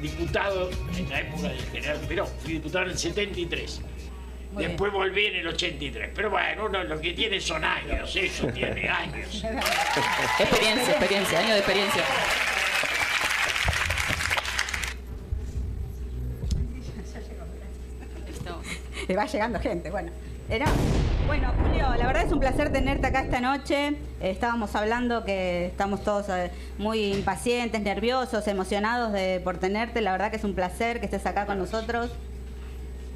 diputado en la época del general Perón. Fui diputado en el 73. Después volví en el 83. Pero bueno, uno lo que tiene son años, eso tiene años. Experiencia, años de experiencia. Le va llegando gente, bueno. Bueno, Julio, la verdad es un placer tenerte acá esta noche. Estábamos hablando que estamos todos muy impacientes, nerviosos, emocionados por tenerte. La verdad que es un placer que estés acá con nosotros.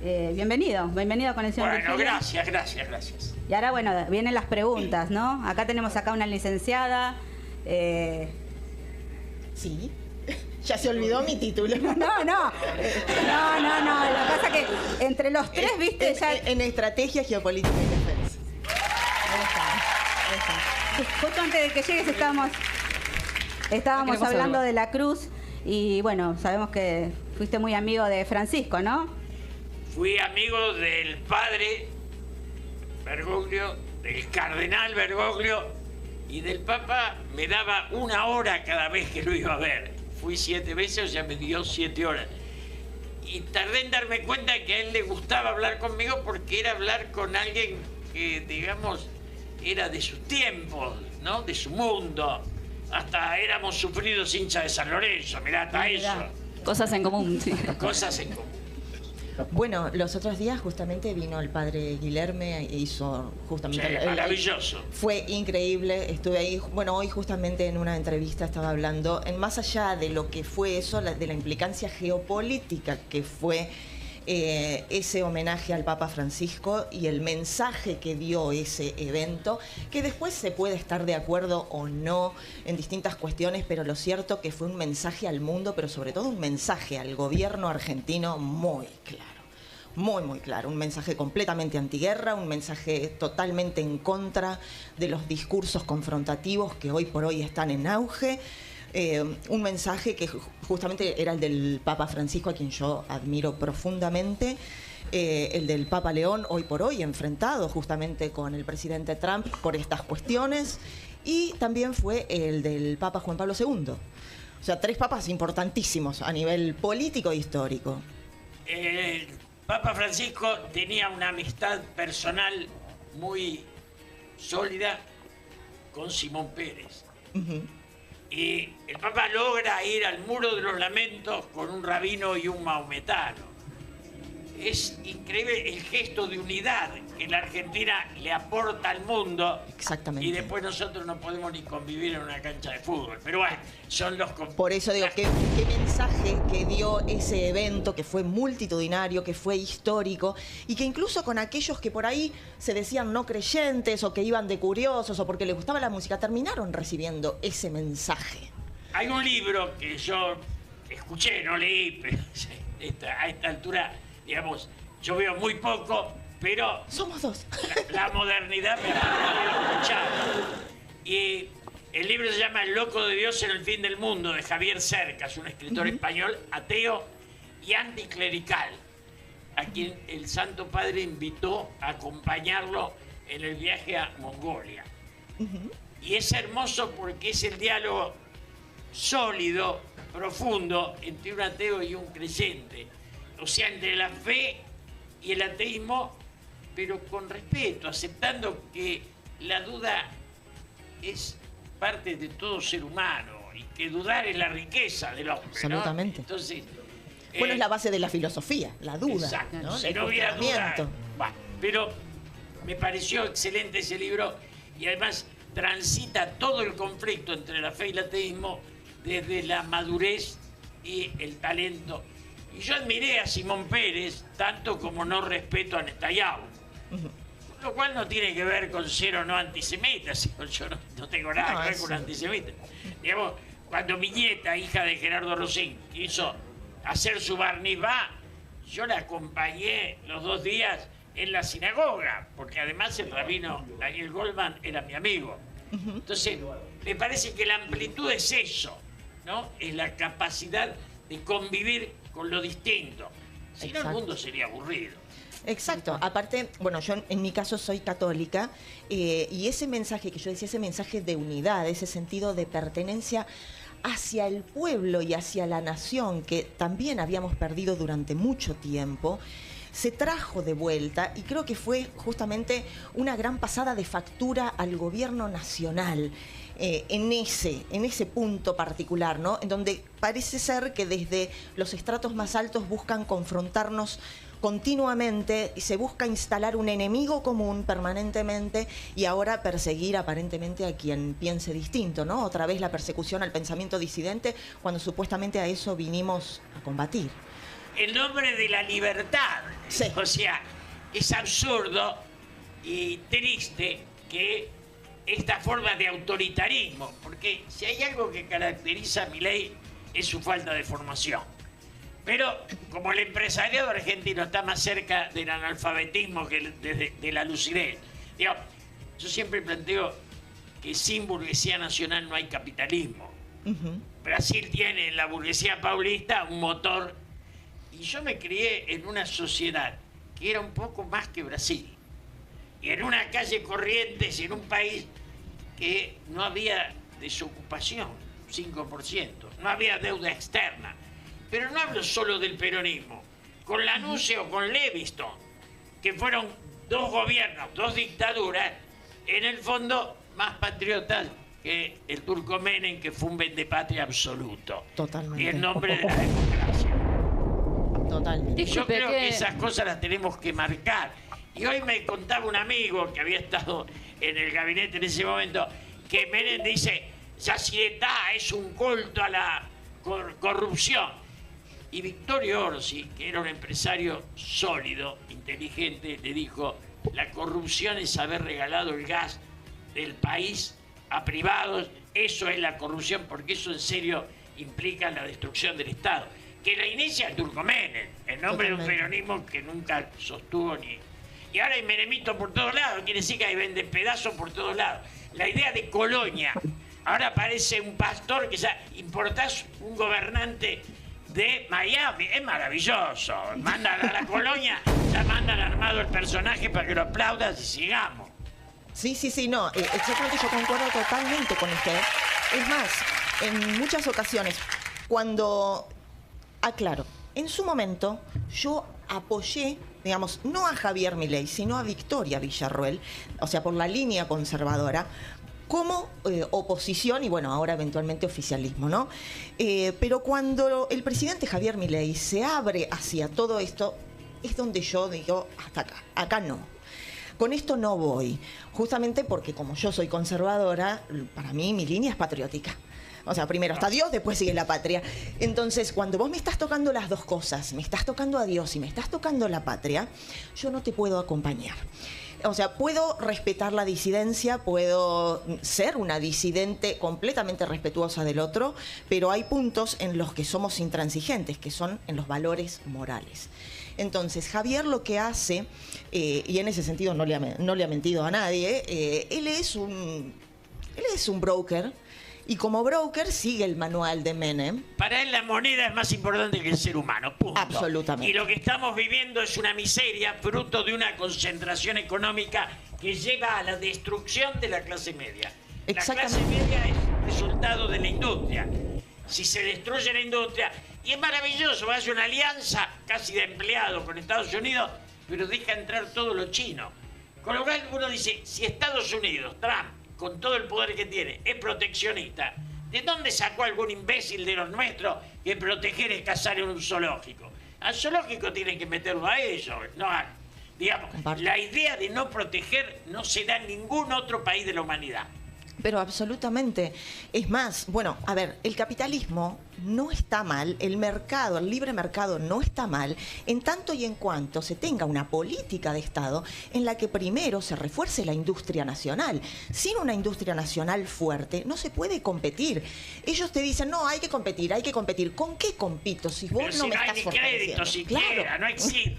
Bienvenido a Conexión Bueno, Virgilia. Gracias. Y ahora, bueno, vienen las preguntas, ¿no? Acá tenemos una licenciada. Sí. Ya se olvidó mi título. No. Lo que pasa es que entre los tres, viste, ya... En estrategia geopolítica y defensa. Ahí está. Justo antes de que llegues estábamos hablando de la Cruz y bueno, sabemos que fuiste muy amigo de Francisco, ¿no? Fui amigo del padre Bergoglio, del cardenal Bergoglio y del Papa. Me daba 1 hora cada vez que lo iba a ver. Fui 7 veces, o sea, me dio 7 horas. Y tardé en darme cuenta que a él le gustaba hablar conmigo porque era hablar con alguien que, digamos, era de sus tiempos, ¿no? De su mundo. Hasta éramos sufridos hinchas de San Lorenzo, mirá, hasta eso. Cosas en común, sí. Cosas en común. Bueno, los otros días justamente vino el padre Guilherme e hizo justamente... Sí, maravilloso. Fue increíble, estuve ahí. Bueno, hoy justamente en una entrevista estaba hablando, más allá de lo que fue eso, de la implicancia geopolítica que fue ese homenaje al Papa Francisco y el mensaje que dio ese evento, que después se puede estar de acuerdo o no en distintas cuestiones, pero lo cierto que fue un mensaje al mundo, pero sobre todo un mensaje al gobierno argentino muy claro. Muy claro, un mensaje completamente antiguerra, un mensaje totalmente en contra de los discursos confrontativos que hoy por hoy están en auge. Un mensaje que justamente era el del Papa Francisco, a quien yo admiro profundamente, el del Papa León, hoy por hoy enfrentado justamente con el presidente Trump por estas cuestiones, y también fue el del Papa Juan Pablo II. O sea, 3 papas importantísimos a nivel político e histórico. El Papa Francisco tenía una amistad personal muy sólida con Simón Pérez. Y el Papa logra ir al Muro de los Lamentos con un rabino y un maometano. Es increíble el gesto de unidad que la Argentina le aporta al mundo. Exactamente. Y después nosotros no podemos ni convivir en una cancha de fútbol. Pero bueno, son los... Por eso digo, ¿qué mensaje que dio ese evento, que fue multitudinario, que fue histórico, y que incluso con aquellos que por ahí se decían no creyentes o que iban de curiosos o porque les gustaba la música, terminaron recibiendo ese mensaje? Hay un libro que yo escuché, no leí, pero a esta altura, digamos, yo veo muy poco, pero... Somos 2. La modernidad me ha escuchado. Y el libro se llama El loco de Dios en el fin del mundo, de Javier Cercas, un escritor español ateo y anticlerical, a quien el Santo Padre invitó a acompañarlo en el viaje a Mongolia. Y es hermoso porque es el diálogo sólido, profundo, entre un ateo y un creyente. O sea, entre la fe y el ateísmo, pero con respeto, aceptando que la duda es parte de todo ser humano y que dudar es la riqueza del hombre, Absolutamente. ¿no? Entonces, bueno, es la base de la filosofía, la duda. Exacto. ¿no? Si no hubiera duda, bueno, pero me pareció excelente ese libro y además transita todo el conflicto entre la fe y el ateísmo desde la madurez y el talento. Y yo admiré a Simón Pérez tanto como no respeto a Netanyahu. Lo cual no tiene que ver con ser o no antisemita. Yo no tengo nada que ver con antisemita. Digamos, cuando mi nieta, hija de Gerardo Rosín, quiso hacer su bar mitzvah, yo la acompañé los 2 días en la sinagoga, porque además el rabino Daniel Goldman era mi amigo. Entonces, me parece que la amplitud es eso, ¿no? Es la capacidad de convivir con lo distinto. Si no, el mundo sería aburrido. Exacto. Aparte, bueno, yo en mi caso soy católica y ese mensaje que yo decía, ese mensaje de unidad, ese sentido de pertenencia, hacia el pueblo y hacia la nación, que también habíamos perdido durante mucho tiempo, se trajo de vuelta, y creo que fue justamente una gran pasada de factura al gobierno nacional. En ese punto particular, ¿no? En donde parece ser que desde los estratos más altos buscan confrontarnos continuamente y se busca instalar un enemigo común permanentemente y ahora perseguir aparentemente a quien piense distinto, ¿no? Otra vez la persecución al pensamiento disidente cuando supuestamente a eso vinimos a combatir. En nombre de la libertad. Sí. O sea, es absurdo y triste que esta forma de autoritarismo, porque si hay algo que caracteriza a Milei es su falta de formación. Pero como el empresariado argentino está más cerca del analfabetismo que de la lucidez, digo, yo siempre planteo que sin burguesía nacional no hay capitalismo. Brasil tiene en la burguesía paulista un motor, y yo me crié en una sociedad que era un poco más que Brasil. Y en una calle Corrientes, en un país que no había desocupación, 5%, no había deuda externa. Pero no hablo solo del peronismo. Con Lanuse o con Leviston, que fueron dos gobiernos, dos dictaduras, en el fondo más patriotas que el Turco Menem, que fue un vendepatria absoluto. Totalmente. Y en nombre de la democracia. Totalmente. Yo creo que esas cosas las tenemos que marcar. Y hoy me contaba un amigo que había estado en el gabinete en ese momento, que Menem dice, Yacyretá es un culto a la corrupción. Y Victorio Orsi, que era un empresario sólido, inteligente, le dijo, la corrupción es haber regalado el gas del país a privados, eso es la corrupción, porque eso en serio implica la destrucción del Estado. Que la inicia el Turco Menem, en nombre de un peronismo que nunca sostuvo ni... Y ahora hay menemito por todos lados, quiere decir que hay vende pedazos por todos lados. La idea de colonia, ahora aparece un pastor que ya importás un gobernante de Miami, es maravilloso. Mandan a la colonia, ya mandan armado el personaje para que lo aplaudas y sigamos. Sí, no, exactamente, yo concuerdo totalmente con usted. Es más, en muchas ocasiones, cuando, aclaro, en su momento yo apoyé, digamos, no a Javier Milei, sino a Victoria Villarruel, o sea, por la línea conservadora, como oposición y, bueno, ahora eventualmente oficialismo, ¿no? Pero cuando el presidente Javier Milei se abre hacia todo esto, es donde yo digo, hasta acá no. Con esto no voy, justamente porque como yo soy conservadora, para mí mi línea es patriótica. O sea, primero está Dios, después sigue la patria. Entonces, cuando vos me estás tocando las dos cosas, me estás tocando a Dios y me estás tocando la patria, yo no te puedo acompañar. O sea, puedo respetar la disidencia, puedo ser una disidente completamente respetuosa del otro, pero hay puntos en los que somos intransigentes, que son en los valores morales. Entonces, Javier lo que hace, y en ese sentido no le ha mentido a nadie, él es un broker, y como broker sigue el manual de Menem. Para él la moneda es más importante que el ser humano, punto. Absolutamente. Y lo que estamos viviendo es una miseria fruto de una concentración económica que lleva a la destrucción de la clase media. La clase media es resultado de la industria. Si se destruye la industria, y es maravilloso, va a hacer una alianza casi de empleados con Estados Unidos, pero deja entrar todo lo chino. Con lo cual uno dice, si Estados Unidos, Trump, con todo el poder que tiene, es proteccionista, ¿de dónde sacó algún imbécil de los nuestros que proteger es cazar en un zoológico? Al zoológico tienen que meterlo a ellos, no a, digamos, la idea de no proteger no se da en ningún otro país de la humanidad. Pero absolutamente. Es más, bueno, a ver, el capitalismo no está mal, el mercado, el libre mercado no está mal, en tanto y en cuanto se tenga una política de Estado en la que primero se refuerce la industria nacional. Sin una industria nacional fuerte no se puede competir. Ellos te dicen, no, hay que competir, hay que competir. ¿Con qué compito si vos pero no si me no estás hay ni fortaleciendo? crédito siquiera, Claro. no existe.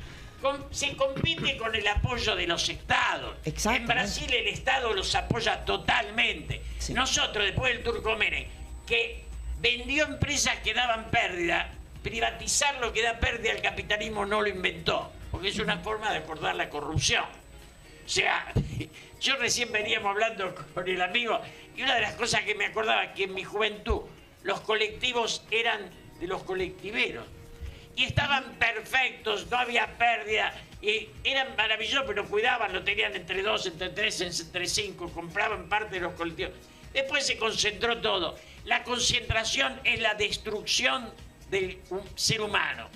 Se compite con el apoyo de los estados. En Brasil el Estado los apoya totalmente. Sí. Nosotros, después del Turco Menem, que vendió empresas que daban pérdida, privatizar lo que da pérdida el capitalismo no lo inventó, porque es una forma de acordar la corrupción. O sea, yo recién veníamos hablando con el amigo y una de las cosas que me acordaba que en mi juventud los colectivos eran de los colectiveros. Y estaban perfectos, no había pérdida, y eran maravillosos, pero cuidaban, lo tenían entre 2, entre 3, entre 5, compraban parte de los colectivos. Después se concentró todo. La concentración es la destrucción del ser humano,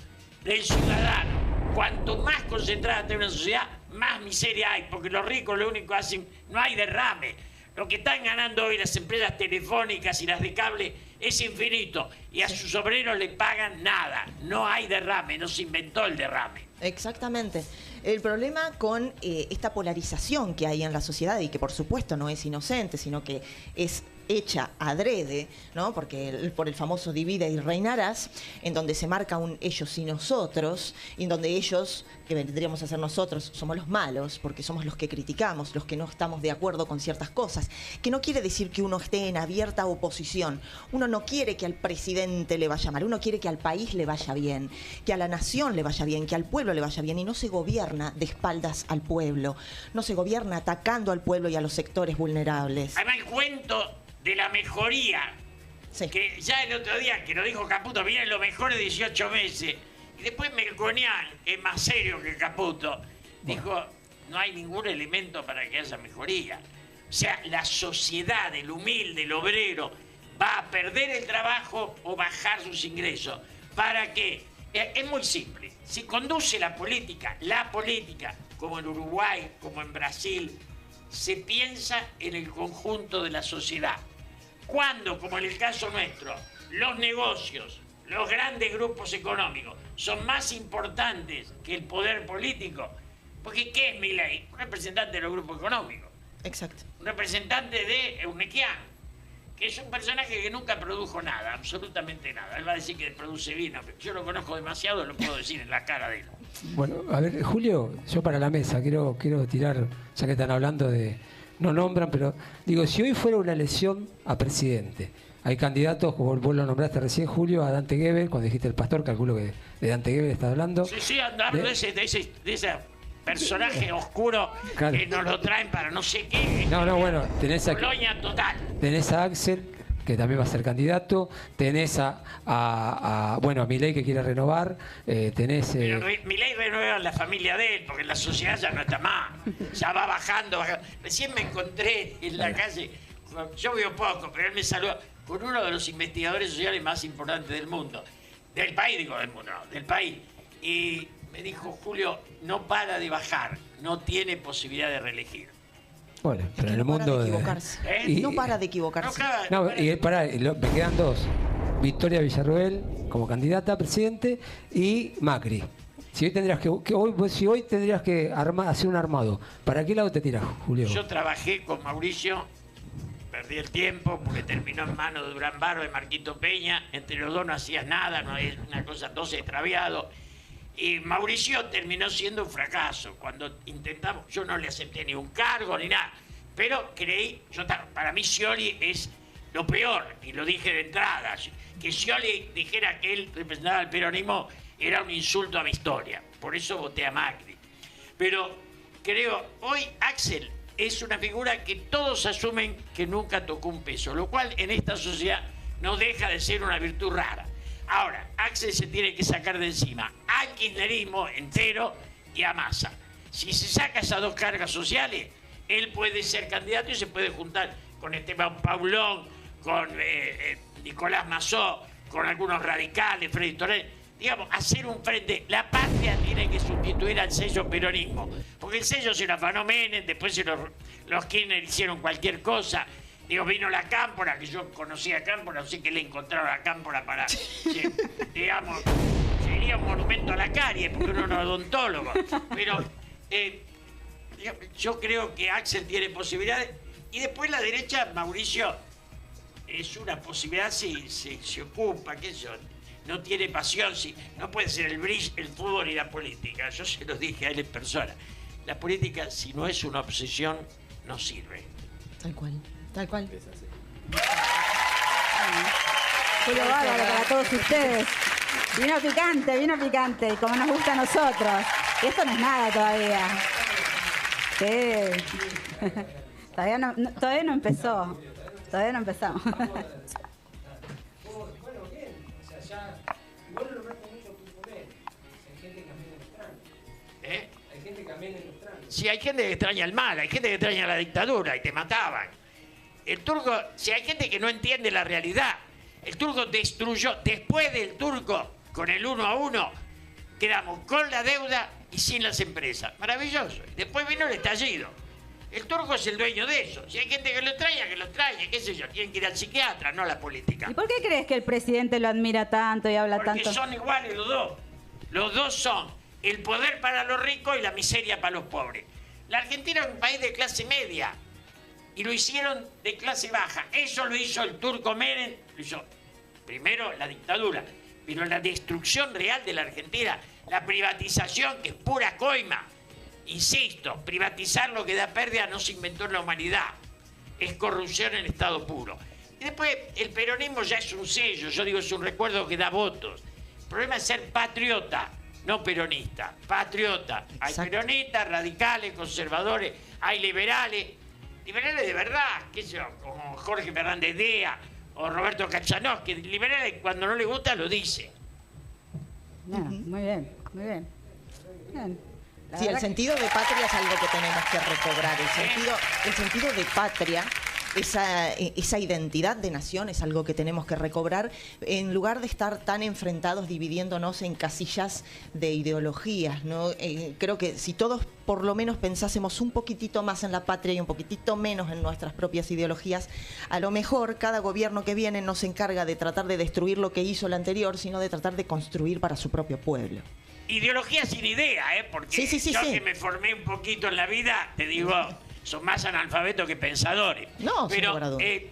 del ciudadano. Cuanto más concentrada está una sociedad, más miseria hay, porque los ricos lo único que hacen, no hay derrame. Lo que están ganando hoy las empresas telefónicas y las de cable es infinito, y a sus obreros le pagan nada. No hay derrame, no se inventó el derrame. Exactamente. El problema con esta polarización que hay en la sociedad, y que por supuesto no es inocente, sino que es hecha adrede, ¿no? Porque por el famoso divide y reinarás, en donde se marca un ellos y nosotros, y en donde ellos, que vendríamos a ser nosotros, somos los malos, porque somos los que criticamos, los que no estamos de acuerdo con ciertas cosas, que no quiere decir que uno esté en abierta oposición. Uno no quiere que al presidente le vaya mal, uno quiere que al país le vaya bien, que a la nación le vaya bien, que al pueblo le vaya bien, y no se gobierna de espaldas al pueblo, no se gobierna atacando al pueblo y a los sectores vulnerables. Además, el cuento de la mejoría, Sí. que ya el otro día, que lo dijo Caputo, vienen los mejores 18 meses, y después Melconian, que es más serio que Caputo, dijo, no hay ningún elemento para que haya mejoría. O sea, la sociedad, el humilde, el obrero, va a perder el trabajo o bajar sus ingresos. ¿Para qué? Es muy simple. Si conduce la política, como en Uruguay, como en Brasil, se piensa en el conjunto de la sociedad. Cuando, como en el caso nuestro, los negocios, los grandes grupos económicos son más importantes que el poder político, porque ¿qué es Milei? Un representante de los grupos económicos. Exacto. Un representante de Eunequian, que es un personaje que nunca produjo nada, absolutamente nada. Él va a decir que produce vino, pero yo lo conozco demasiado, lo puedo decir en la cara de él. Bueno, a ver, Julio, yo para la mesa quiero tirar, ya que están hablando de, no nombran, pero digo, si hoy fuera una elección a presidente, hay candidatos, como vos lo nombraste recién, Julio, a Dante Gebel, cuando dijiste el pastor, calculo que de Dante Gebel estás hablando. Sí, hablo de ese personaje oscuro, claro, que nos lo traen para no sé qué. No, bueno, tenés a, Colonia total. tenés a Axel, que también va a ser candidato, tenés a Milei, que quiere renovar, tenés... Pero Milei renueva la familia de él, porque la sociedad ya no está más, ya va bajando. Recién me encontré en la calle, yo veo poco, pero él me saludó, con uno de los investigadores sociales más importantes del mundo, del país, digo del mundo, no, del país, y me dijo, Julio, no para de bajar, no tiene posibilidad de reelegir. Bueno, pero Es que en el no para mundo... de equivocarse. ¿Eh? No para de equivocarse. Me quedan dos. Victoria Villarroel como candidata a presidente y Macri. Si hoy tendrías que hacer un armado, ¿para qué lado te tiras, Julio? Yo trabajé con Mauricio, perdí el tiempo porque terminó en manos de Durán Barba y Marquito Peña. Entre los dos no hacías nada, no es una cosa, dos extraviados. Y Mauricio terminó siendo un fracaso. Cuando intentamos, yo no le acepté ni un cargo ni nada, pero creí, para mí Scioli es lo peor, y lo dije de entrada. Que Scioli dijera que él representaba al peronismo era un insulto a mi historia. Por eso voté a Macri. Pero creo, hoy Axel es una figura que todos asumen que nunca tocó un peso, lo cual en esta sociedad no deja de ser una virtud rara. Ahora, Axel se tiene que sacar de encima al kirchnerismo entero y a Massa. Si se saca esas dos cargas sociales, él puede ser candidato y se puede juntar con Esteban Paulón, con Nicolás Massó, con algunos radicales, Freddy Torres. Digamos, hacer un frente. La patria tiene que sustituir al sello peronismo, porque el sello se lo afanó Menem, después los Kirchner hicieron cualquier cosa. Digo, vino la Cámpora, que yo conocía a Cámpora, no sé qué le encontraron a Cámpora para, digamos, sería un monumento a la carie, porque uno no es odontólogo. Pero yo creo que Axel tiene posibilidades. Y después la derecha, Mauricio, es una posibilidad si se ocupa, qué sé yo. No tiene pasión, no puede ser el bridge, el fútbol y la política. Yo se lo dije a él en persona. La política, si no es una obsesión, no sirve. Tal cual. Tal cual. Julio bárbaro para todos ustedes. Vino picante, como nos gusta a nosotros. Y esto no es nada todavía. Sí. Todavía no empezó. Todavía no empezamos. si hay gente que extraña el mal, hay gente que extraña la dictadura y te mataban. El turco, si hay gente que no entiende la realidad, el turco destruyó, después del turco, con el 1 a 1, quedamos con la deuda y sin las empresas. Maravilloso. Después vino el estallido. El turco es el dueño de eso. Si hay gente que lo extraña, qué sé yo, tienen que ir al psiquiatra, no a la política. ¿Y por qué crees que el presidente lo admira tanto y habla Porque tanto? son iguales los dos. Los dos son el poder para los ricos y la miseria para los pobres. La Argentina es un país de clase media y lo hicieron de clase baja. Eso lo hizo el turco Menem, lo hizo primero la dictadura, pero la destrucción real de la Argentina, la privatización, que es pura coima. Insisto, privatizar lo que da pérdida no se inventó en la humanidad. Es corrupción en estado puro. Y después, el peronismo ya es un sello, yo digo, es un recuerdo que da votos. El problema es ser patriota, no peronista. Patriota. Hay peronistas, radicales, conservadores, hay liberales. Liberales de verdad, qué sé yo, como Jorge Fernández Dea o Roberto Cachanós, que liberales cuando no le gusta lo dice. No, muy bien, muy bien. Bien. Sí, el sentido de patria es algo que tenemos que recobrar. El sentido de patria, esa identidad de nación es algo que tenemos que recobrar en lugar de estar tan enfrentados, dividiéndonos en casillas de ideologías, ¿no? Creo que si todos por lo menos pensásemos un poquitito más en la patria y un poquitito menos en nuestras propias ideologías, a lo mejor cada gobierno que viene no se encarga de tratar de destruir lo que hizo el anterior, sino de tratar de construir para su propio pueblo. Ideología sin idea, porque yo que me formé un poquito en la vida, te digo, son más analfabetos que pensadores. No, pero el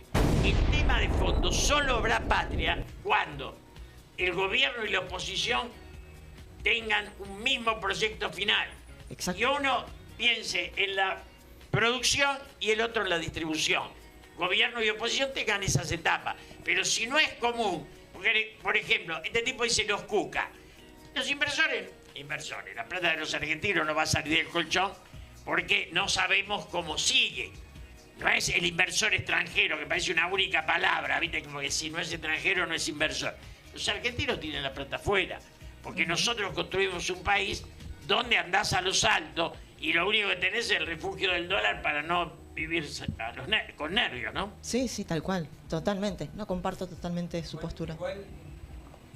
tema de fondo solo habrá patria cuando el gobierno y la oposición tengan un mismo proyecto final. Exacto. Y uno piense en la producción y el otro en la distribución. Gobierno y oposición tengan esas etapas. Pero si no es común, porque, por ejemplo, este tipo dice los cuca. Los inversores, la plata de los argentinos no va a salir del colchón porque no sabemos cómo sigue. No es el inversor extranjero, que parece una única palabra, ¿viste? Como que si no es extranjero no es inversor. Los argentinos tienen la plata afuera, porque nosotros construimos un país donde andás a los altos y lo único que tenés es el refugio del dólar para no vivir con nervios, ¿no? Sí, tal cual, totalmente. No comparto totalmente su postura.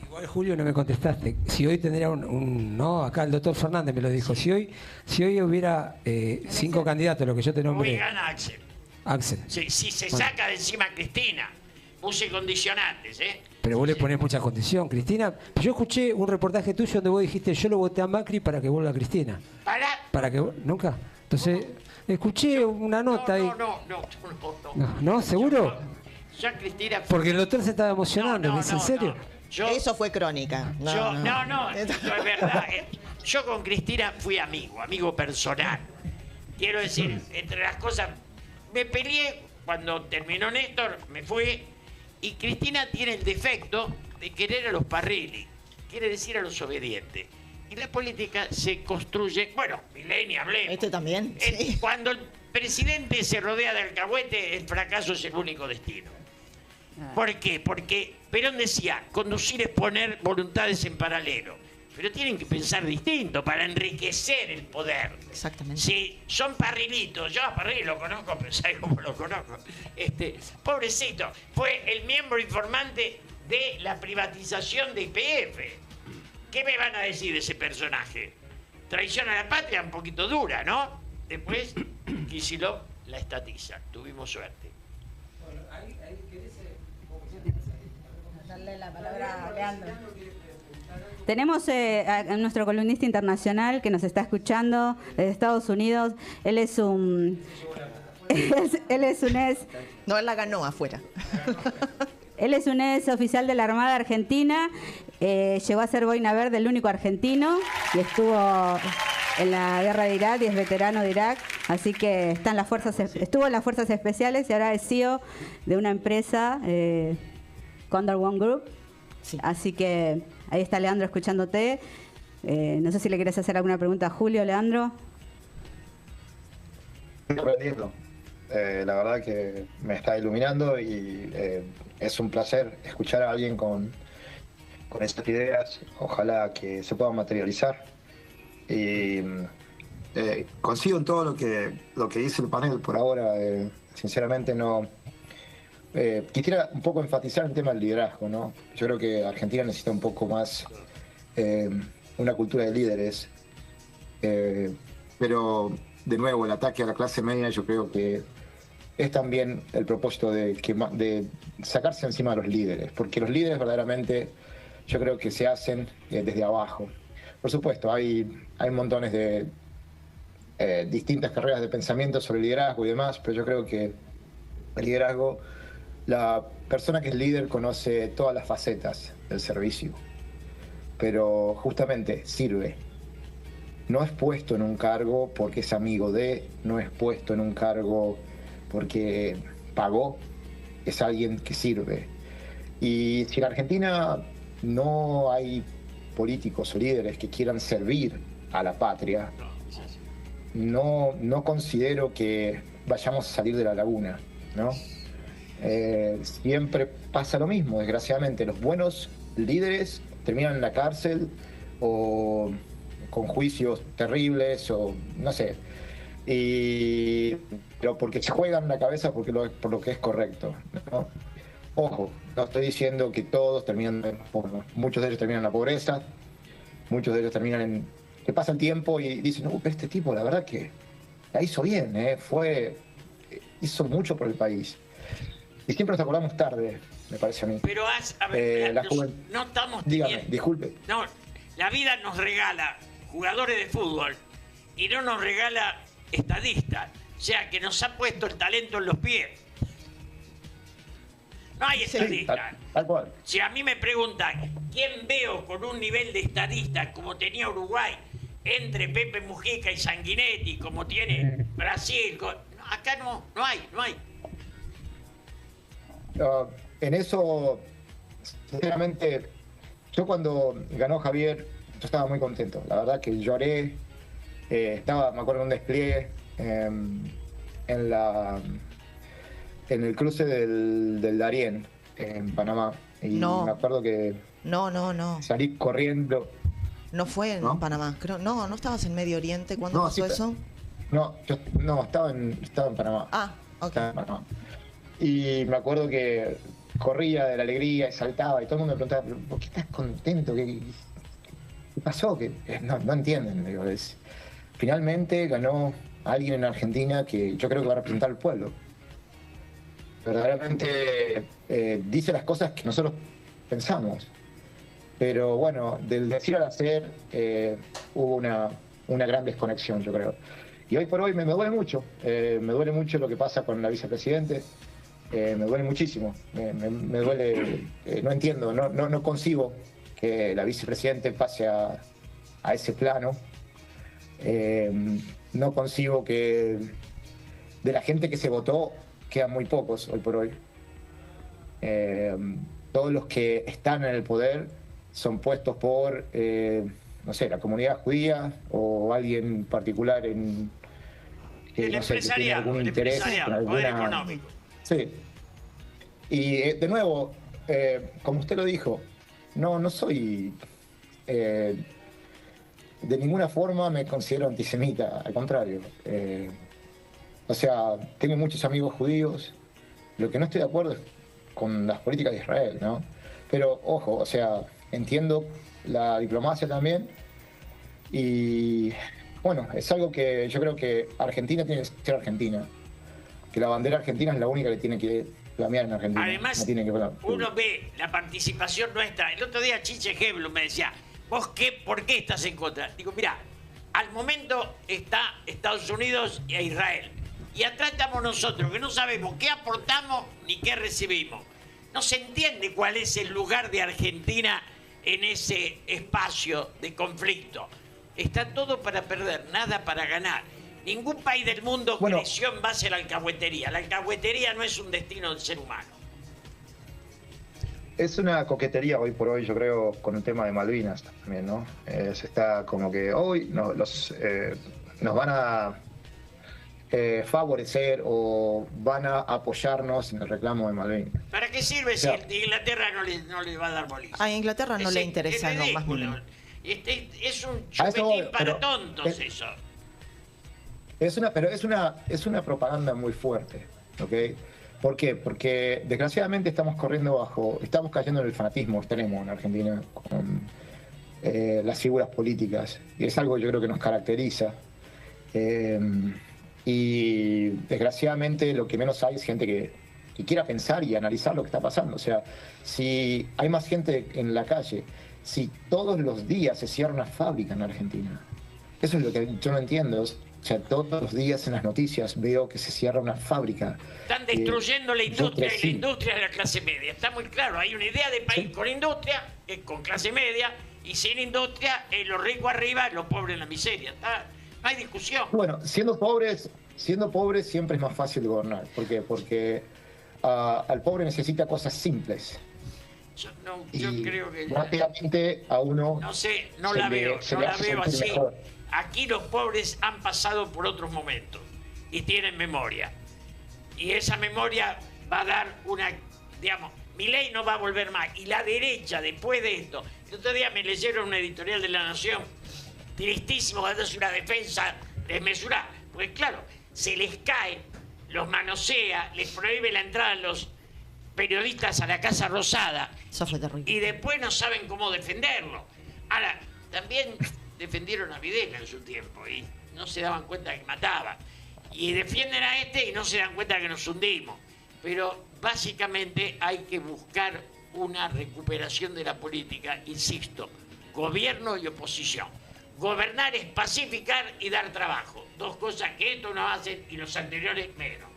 Igual, Julio, no me contestaste. Si hoy tendría no, acá el doctor Fernández me lo dijo. Si hoy hubiera 5 candidatos, lo que yo te nombré. Hoy gana Axel. Axel. Sí, si se saca de encima a Cristina, puse condicionantes, ¿eh? Pero vos le ponés mucha condición, Cristina. Yo escuché un reportaje tuyo donde vos dijiste, yo lo voté a Macri para que vuelva Cristina. ¿Para que nunca? Entonces, escuché una nota ahí. No, ¿seguro? Yo Cristina... Porque el doctor se estaba emocionando, ¿me dice en serio? Eso fue crónica. No, es verdad. Yo con Cristina fui amigo personal. Quiero decir, entre las cosas, me peleé cuando terminó Néstor, me fui, y Cristina tiene el defecto de querer a los parrilli, quiere decir a los obedientes. Y la política se construye, bueno, Milei, hablemos. Este también. Sí. Cuando el presidente se rodea de alcahuete, el fracaso es el único destino. ¿Por qué? Porque Perón decía, conducir es poner voluntades en paralelo. Pero tienen que pensar distinto para enriquecer el poder. Exactamente. Si son parrilitos, yo a Parrilli lo conozco, pero ¿sabes cómo lo conozco? Pobrecito, fue el miembro informante de la privatización de YPF. ¿Qué me van a decir de ese personaje? Traición a la patria un poquito dura, ¿no? Después, Kicillof la estatiza. Tuvimos suerte. Bueno, ahí querés darle la palabra a Leandro. Tenemos a nuestro columnista internacional que nos está escuchando desde Estados Unidos. Él es un... él es un ex... No, él la ganó afuera. Él es un ex oficial de la Armada Argentina. Llegó a ser boina verde, el único argentino. Y estuvo en la guerra de Irak y es veterano de Irak. Así que está en las estuvo en las Fuerzas Especiales y ahora es CEO de una empresa, Condor One Group. Sí. Así que ahí está Leandro escuchándote. No sé si le querés hacer alguna pregunta a Julio, Leandro. Estoy aprendiendo. La verdad que me está iluminando y es un placer escuchar a alguien con esas ideas. Ojalá que se puedan materializar. Y Coincido en todo lo que dice el panel por ahora. Sinceramente no. Quisiera un poco enfatizar el tema del liderazgo, ¿no? Yo creo que Argentina necesita un poco más una cultura de líderes. Pero, de nuevo, el ataque a la clase media yo creo que es también el propósito de sacarse encima de los líderes, porque los líderes verdaderamente yo creo que se hacen desde abajo. Por supuesto, hay montones de distintas carreras de pensamiento sobre liderazgo y demás, pero yo creo que el liderazgo, la persona que es líder conoce todas las facetas del servicio, pero justamente sirve. No es puesto en un cargo porque es amigo de, no es puesto en un cargo porque pagó, es alguien que sirve. Y si en Argentina no hay políticos o líderes que quieran servir a la patria, no considero que vayamos a salir de la laguna, ¿no? Siempre pasa lo mismo, desgraciadamente. Los buenos líderes terminan en la cárcel o con juicios terribles o no sé, pero porque se juegan la cabeza por lo que es correcto, ¿no? Ojo, no estoy diciendo que todos terminan, muchos de ellos terminan en la pobreza, muchos de ellos terminan en que pasa el tiempo y dicen, no, pero este tipo la verdad que la hizo bien, hizo mucho por el país. Y siempre nos acordamos tarde, me parece a mí. Pero a ver, no estamos dígame, teniendo, disculpe. No, la vida nos regala jugadores de fútbol y no nos regala estadistas. O sea, que nos ha puesto el talento en los pies. No hay estadistas. Tal cual. Si a mí me preguntan, ¿quién veo con un nivel de estadista como tenía Uruguay entre Pepe Mujica y Sanguinetti, como tiene Brasil? Acá no hay. En eso, sinceramente, yo cuando ganó Javier, yo estaba muy contento. La verdad que lloré, me acuerdo de un despliegue en el cruce del Darién, en Panamá. Y me acuerdo que salí corriendo. No fue en Panamá, creo. No estabas en Medio Oriente cuando pasó eso. Estaba en Panamá. Ah, ok. Estaba en Panamá. Y me acuerdo que corría de la alegría y saltaba y todo el mundo me preguntaba, ¿por qué estás contento? ¿Qué pasó? Que no entienden. Digo, finalmente ganó alguien en Argentina que yo creo que va a representar al pueblo. Verdaderamente dice las cosas que nosotros pensamos. Pero bueno, del decir al hacer hubo una gran desconexión, yo creo. Y hoy por hoy me duele mucho. Me duele mucho lo que pasa con la vicepresidente. Me duele muchísimo. Me duele. No entiendo, no concibo que la vicepresidente pase a ese plano. No concibo que de la gente que se votó quedan muy pocos hoy por hoy. Todos los que están en el poder son puestos por, no sé, la comunidad judía o alguien particular en que tiene algún interés en alguna... económico. Sí. Y de nuevo, como usted lo dijo, no soy... de ninguna forma me considero antisemita, al contrario. O sea, tengo muchos amigos judíos. Lo que no estoy de acuerdo es con las políticas de Israel, ¿no? Pero, ojo, o sea, entiendo la diplomacia también. Y, bueno, es algo que yo creo que Argentina tiene que ser Argentina. Que la bandera argentina es la única que tiene que flamear en Argentina. Además, no tiene que uno ve la participación nuestra. El otro día Chiche Heblo me decía, ¿por qué estás en contra? Digo, mira, al momento está Estados Unidos e Israel. Y atrás estamos nosotros, que no sabemos qué aportamos ni qué recibimos. No se entiende cuál es el lugar de Argentina en ese espacio de conflicto. Está todo para perder, nada para ganar. Ningún país del mundo creció en base a la alcahuetería. La alcahuetería no es un destino del ser humano. Es una coquetería hoy por hoy, yo creo, con el tema de Malvinas también, ¿no? Se está como que hoy nos van a favorecer o van a apoyarnos en el reclamo de Malvinas. ¿Para qué sirve si Inglaterra no le va a dar bolilla? A Inglaterra no le interesa lo más mínimo. Es un chupetín para tontos eso. Pero es una propaganda muy fuerte, ¿ok? ¿Por qué? Porque desgraciadamente estamos cayendo en el fanatismo extremo en Argentina con las figuras políticas, y es algo que yo creo que nos caracteriza. Y desgraciadamente lo que menos hay es gente que quiera pensar y analizar lo que está pasando. O sea, si hay más gente en la calle, si todos los días se cierra una fábrica en Argentina, eso es lo que yo no entiendo. O sea, todos los días en las noticias veo que se cierra una fábrica. Están destruyendo la industria, y la industria de la clase media. Está muy claro, hay una idea de país con industria, con clase media, y sin industria, los ricos arriba, los pobres en la miseria. No hay discusión. Bueno, siendo pobres siempre es más fácil de gobernar. ¿Por qué? Porque al pobre necesita cosas simples. Yo creo que rápidamente a uno no sé, no la veo así. Mejor. Aquí los pobres han pasado por otros momentos y tienen memoria. Y esa memoria va a dar digamos, Milei no va a volver más. Y la derecha, después de esto, el otro día me leyeron una editorial de La Nación, tristísimo, dándose una defensa desmesurada. Porque claro, se les cae, los manosea, les prohíbe la entrada a los periodistas a la Casa Rosada. Eso fue terrible. Y después no saben cómo defenderlo. Ahora, también defendieron a Videla en su tiempo y no se daban cuenta que mataba. Y defienden a y no se dan cuenta que nos hundimos. Pero básicamente hay que buscar una recuperación de la política, insisto, gobierno y oposición. Gobernar es pacificar y dar trabajo. Dos cosas que estos no hacen y los anteriores menos.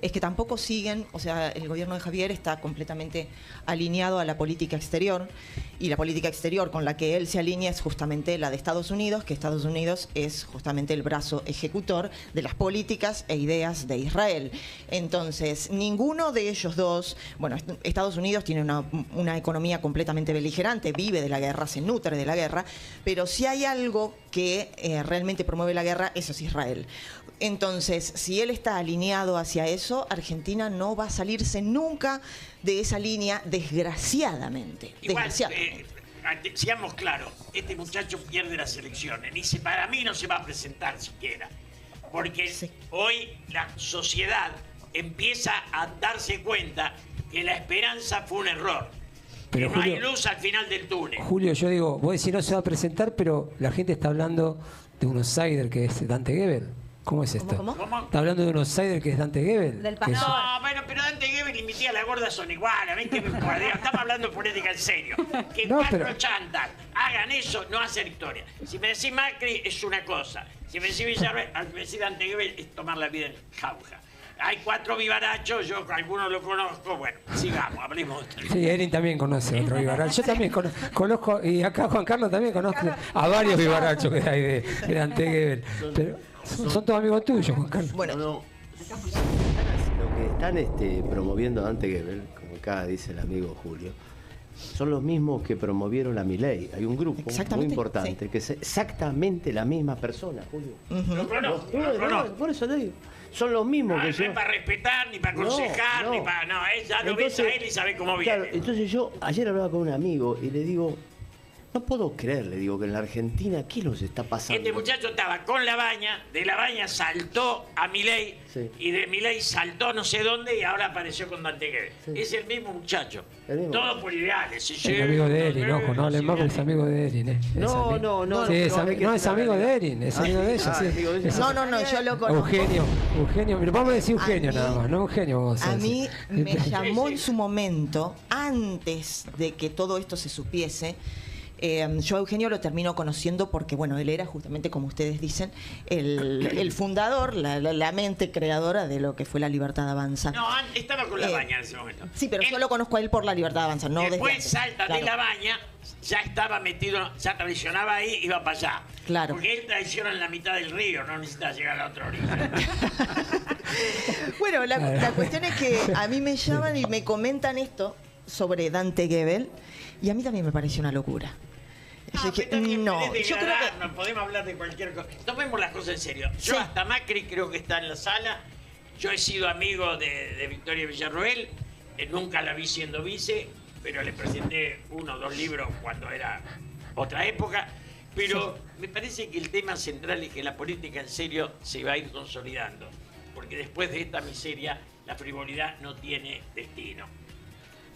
Es que tampoco siguen, o sea, el gobierno de Javier está completamente alineado a la política exterior, y la política exterior con la que él se alinea es justamente la de Estados Unidos, que Estados Unidos es justamente el brazo ejecutor de las políticas e ideas de Israel. Entonces, ninguno de ellos dos, bueno, Estados Unidos tiene una economía completamente beligerante, vive de la guerra, se nutre de la guerra, pero si hay algo que realmente promueve la guerra, eso es Israel. Entonces, si él está alineado hacia eso, Argentina no va a salirse nunca de esa línea, desgraciadamente. Igual, seamos claros, este muchacho pierde las elecciones. Para mí no se va a presentar siquiera. Porque hoy la sociedad empieza a darse cuenta que la esperanza fue un error. Pero no hay luz al final del túnel. Julio, yo digo, vos decís no se va a presentar, pero la gente está hablando de un outsider que es Dante Gebel. ¿Cómo es esto? ¿Cómo? Está hablando de un outsider que es Dante Gebel. No, bueno, pero Dante Gebel y mi tía la gorda son iguales. Estamos hablando de política en serio. Que no, chantas hagan eso, no hacen historia. Si me decís Macri, es una cosa. Si me decís Villarreal, al decir Dante Gebel, es tomar la vida en jauja. Hay 4 vivarachos, yo algunos lo conozco. Bueno, sigamos, hablemos. Sí, Erin también conoce otro vivaracho. Yo también conozco, y acá Juan Carlos también conozco a varios vivarachos que hay de Dante Gebel. Pero son todos amigos tuyos, Juan Carlos. Bueno, lo que están promoviendo a Dante Gebel, como acá dice el amigo Julio, son los mismos que promovieron a Milei. Hay un grupo muy importante que es exactamente la misma persona, Julio. Lo conozco. Por eso te digo. Son los mismos que yo. No es para respetar, ni para aconsejar, ni para. No, ya lo ves a él y sabe cómo viene. Claro, entonces yo ayer hablaba con un amigo y le digo, no puedo creer, le digo, que en la Argentina, ¿qué nos está pasando? Este muchacho estaba con Labaña, de Labaña saltó a Milei, y de Milei saltó no sé dónde y ahora apareció con Dante Gebel. Es el mismo muchacho. Todo por ideales. Es amigo de Erin, ojo, no hablen más porque es amigo de Erin. No. Sí, es amigo de Erin, es amigo de ella. No, yo lo conozco. Eugenio, pero vamos a decir Eugenio nada más, no Eugenio vos. A mí me llamó en su momento, antes de que todo esto se supiese. Yo a Eugenio lo termino conociendo porque, bueno, él era justamente, como ustedes dicen, el fundador, la mente creadora de lo que fue La Libertad Avanza. No, estaba con Labaña en ese momento. Sí, pero yo lo conozco a él por La Libertad Avanza, no después salta de Labaña, ya estaba metido, ya traicionaba ahí, iba para allá. Claro. Porque él traiciona en la mitad del río, no necesita llegar a la otra orilla. Bueno, la cuestión es que a mí me llaman y me comentan esto sobre Dante Gebel, y a mí también me pareció una locura. Yo creo que no podemos hablar de cualquier cosa. Tomemos las cosas en serio. Yo hasta Macri creo que está en la sala. Yo he sido amigo de Victoria Villarroel. Nunca la vi siendo vice, pero le presenté 1 o 2 libros cuando era otra época. Pero me parece que el tema central es que la política en serio se va a ir consolidando, porque después de esta miseria la frivolidad no tiene destino.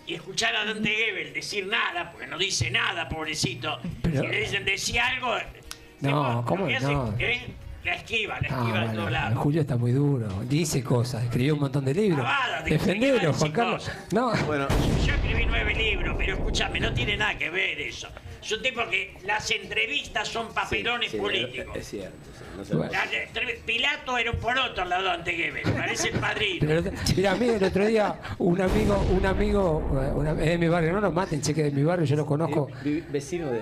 Y escuchar a Dante Gebel decir nada, porque no dice nada, pobrecito. Pero... Si le dicen, decía algo... No, ¿cómo no? La esquiva de todos lados. Julio está muy duro, dice cosas, escribió un montón de libros. Defendelo, Juan Carlos. No. Bueno. Yo escribí 9 libros, pero escúchame, no tiene nada que ver eso. Es un tipo que las entrevistas son papelones políticos. Es cierto. No bueno. Pilato era un poroto al lado de Dante Gebel, parece el padrino. Mira, a mí el otro día un amigo es de mi barrio, no nos maten, cheque de mi barrio, yo lo conozco.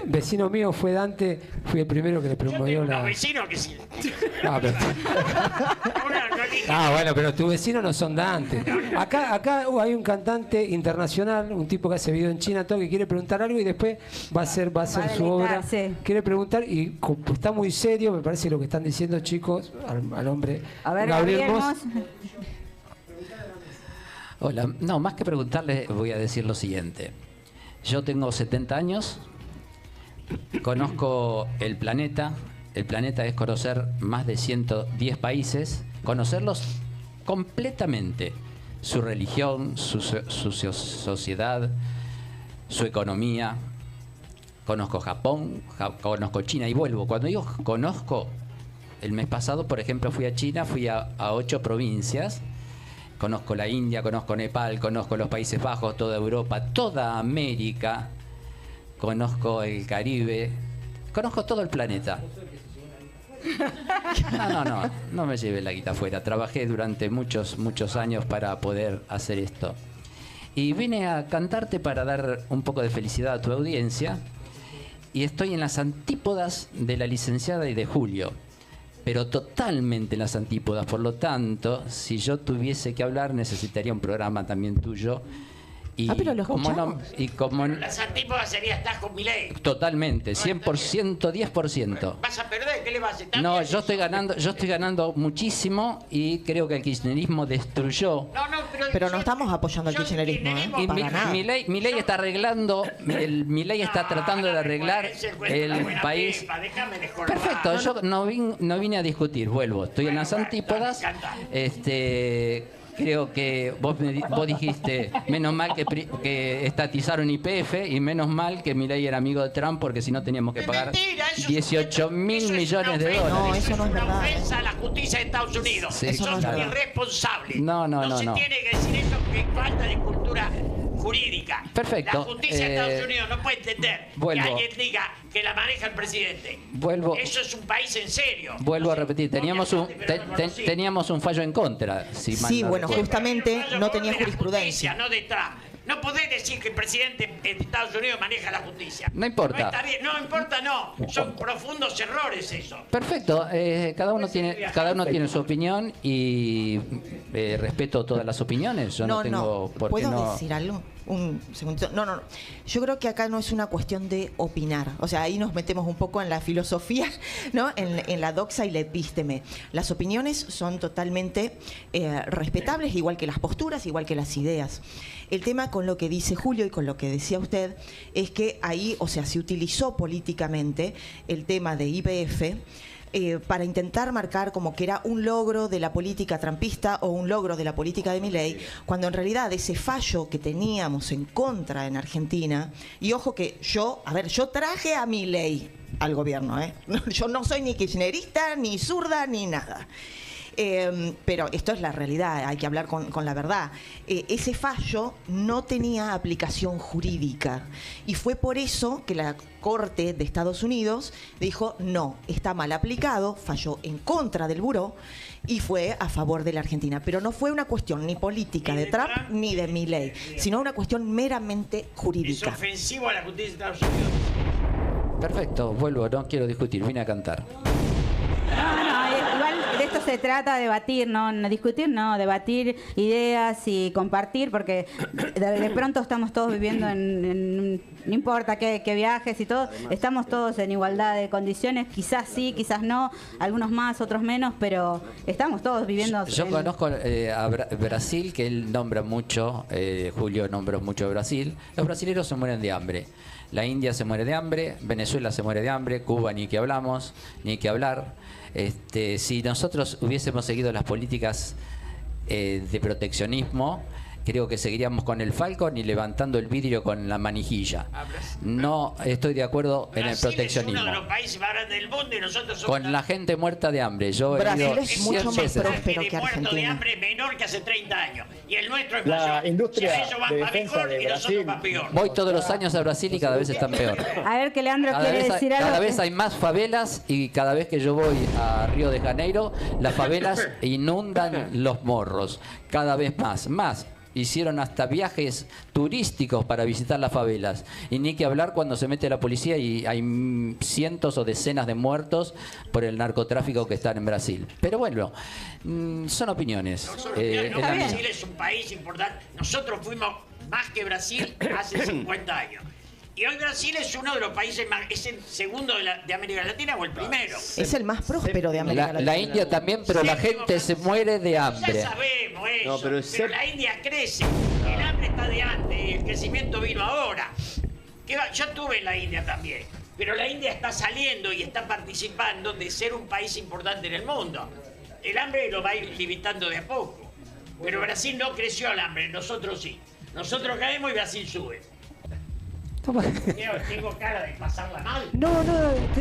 Vecino mío fue Dante, fui el primero que le promovió la... vecino que sí. Bueno, pero tus vecinos no son Dante. Acá hay un cantante internacional, un tipo que hace video en China, todo, que quiere preguntar algo y después va a hacer su obra. Quiere preguntar y está muy serio, me parece lo que están diciendo, chicos, al hombre. A ver, Gabriel Moss. Hola, no, más que preguntarle voy a decir lo siguiente. Yo tengo 70 años, conozco el planeta. El planeta es conocer más de 110 países, conocerlos completamente, su religión, su sociedad, su economía. Conozco Japón, conozco China y vuelvo. Cuando digo conozco, el mes pasado, por ejemplo, fui a China, fui a 8 provincias. Conozco la India, conozco Nepal, conozco los Países Bajos, toda Europa, toda América. Conozco el Caribe, conozco todo el planeta. No me lleve la guita afuera. Trabajé durante muchos años para poder hacer esto. Y vine a cantarte para dar un poco de felicidad a tu audiencia. Y estoy en las antípodas de la licenciada y de Julio. Pero totalmente en las antípodas. Por lo tanto, si yo tuviese que hablar, necesitaría un programa también tuyo. Y pero lo escuchamos. Las antípodas sería estás con Milei. Totalmente, 100%, 10%. ¿Vas a perder? ¿Qué le vas a hacer? No, yo estoy ganando muchísimo y creo que el kirchnerismo destruyó. Pero no estamos apoyando al kirchnerismo, Y Milei está arreglando, Milei está tratando de arreglar el país. Perfecto, yo no vine a discutir, vuelvo. Estoy en las antípodas. Creo que vos dijiste, menos mal que estatizaron YPF y menos mal que Milei era amigo de Trump, porque si no teníamos que pagar 18.000 millones de dólares. No, eso no es verdad. Es una ofensa a la justicia de Estados Unidos. Sí, Sos irresponsable. No se tiene que decir eso porque falta de cultura jurídica. Perfecto. La justicia de Estados Unidos no puede entender que alguien diga que la maneja el presidente. Eso es un país en serio. Vuelvo a repetir, teníamos un fallo en contra. Sí, bueno, justamente no tenía jurisprudencia. No de Trump. No podés decir que el presidente de Estados Unidos maneja la justicia. No importa. No está bien. No importa, no. Son profundos errores eso. Perfecto. Cada uno tiene su opinión y respeto todas las opiniones. Yo no tengo por qué no. ¿Puedo decir algo? Un segundito. No. Yo creo que acá no es una cuestión de opinar. O sea, ahí nos metemos un poco en la filosofía, ¿no? En la doxa y la epísteme. Las opiniones son totalmente respetables, igual que las posturas, igual que las ideas. El tema con lo que dice Julio y con lo que decía usted es que ahí, o sea, se utilizó políticamente el tema de YPF para intentar marcar como que era un logro de la política trumpista o un logro de la política de Milei, cuando en realidad ese fallo que teníamos en contra en Argentina, y ojo que yo traje a Milei al gobierno, yo no soy ni kirchnerista, ni zurda, ni nada. Pero esto es la realidad, hay que hablar con la verdad. Ese fallo no tenía aplicación jurídica y fue por eso que la Corte de Estados Unidos dijo no, está mal aplicado, falló en contra del buró y fue a favor de la Argentina. Pero no fue una cuestión ni política de Trump ni de Milei, sino una cuestión meramente jurídica. Es ofensivo a la justicia de Estados Unidos. Perfecto, vuelvo, no quiero discutir, vine a cantar. Igual esto se trata de debatir, no discutir, no, debatir ideas y compartir, porque de pronto estamos todos viviendo no importa qué viajes y todo, estamos todos en igualdad de condiciones, quizás sí, quizás no, algunos más, otros menos, pero estamos todos viviendo. Yo conozco a Brasil, que él nombra mucho, Julio nombra mucho Brasil. Los brasileños se mueren de hambre. La India se muere de hambre, Venezuela se muere de hambre, Cuba ni que hablamos, ni que hablar. Si nosotros hubiésemos seguido las políticas de proteccionismo, creo que seguiríamos con el Falcon y levantando el vidrio con la manijilla. No estoy de acuerdo en el proteccionismo. Es uno de los países más grandes del mundo y nosotros somos con la gente muerta de hambre. Yo Brasil he ido es mucho más próspero que muerto de Argentina. hambre menor que hace 30 años. Y el nuestro es La mayor. industria O sea, ellos van de para defensa mejor de y nosotros Brasil. para peor. Voy todos los años a Brasil y cada vez están peor. A ver, que Leandro quiere decir algo. Cada vez hay más favelas y cada vez que yo voy a Río de Janeiro, las favelas inundan los morros. Cada vez más. Hicieron hasta viajes turísticos para visitar las favelas. Y ni que hablar cuando se mete la policía y hay cientos o decenas de muertos por el narcotráfico que están en Brasil. Pero bueno, son opiniones. Brasil es un país importante. Nosotros fuimos más que Brasil hace 50 años. Y hoy Brasil es uno de los países más... ¿Es el segundo de América Latina o el primero? Es el más próspero de América Latina. La India también, pero la gente se muere de hambre. Ya sabemos eso, No, pero la India crece. El hambre está de antes, el crecimiento vino ahora. Yo estuve en la India también, pero la India está saliendo y está participando de ser un país importante en el mundo. El hambre lo va a ir limitando de a poco. Pero Brasil no creció el hambre, nosotros sí. Nosotros caemos y Brasil sube. Tengo cara de pasarla mal. No,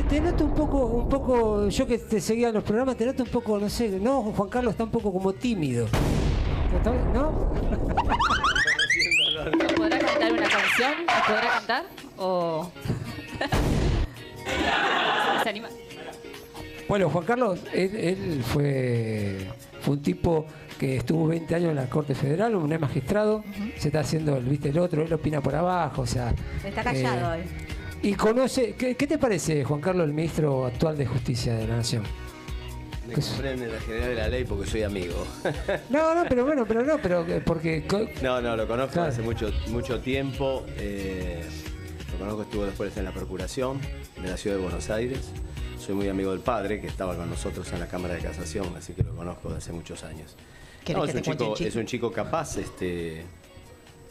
te noto un poco, yo que te seguía en los programas, te noto un poco, no sé, no, Juan Carlos está un poco como tímido. ¿No? ¿Podrá cantar una canción? ¿Podrá cantar? ¿O...? ¿Se anima? Bueno, Juan Carlos, él fue un tipo que estuvo 20 años en la Corte Federal, un magistrado, se está haciendo el otro, él opina por abajo, o sea... Está callado hoy. Y conoce... ¿Qué te parece, Juan Carlos, el ministro actual de Justicia de la Nación? Me comprende la general de la ley porque soy amigo. No, pero porque... No, lo conozco claro. hace mucho tiempo. Lo conozco, estuvo después en la Procuración de la Ciudad de Buenos Aires. Soy muy amigo del padre, que estaba con nosotros en la Cámara de Casación, así que lo conozco desde hace muchos años. No, es un chico capaz.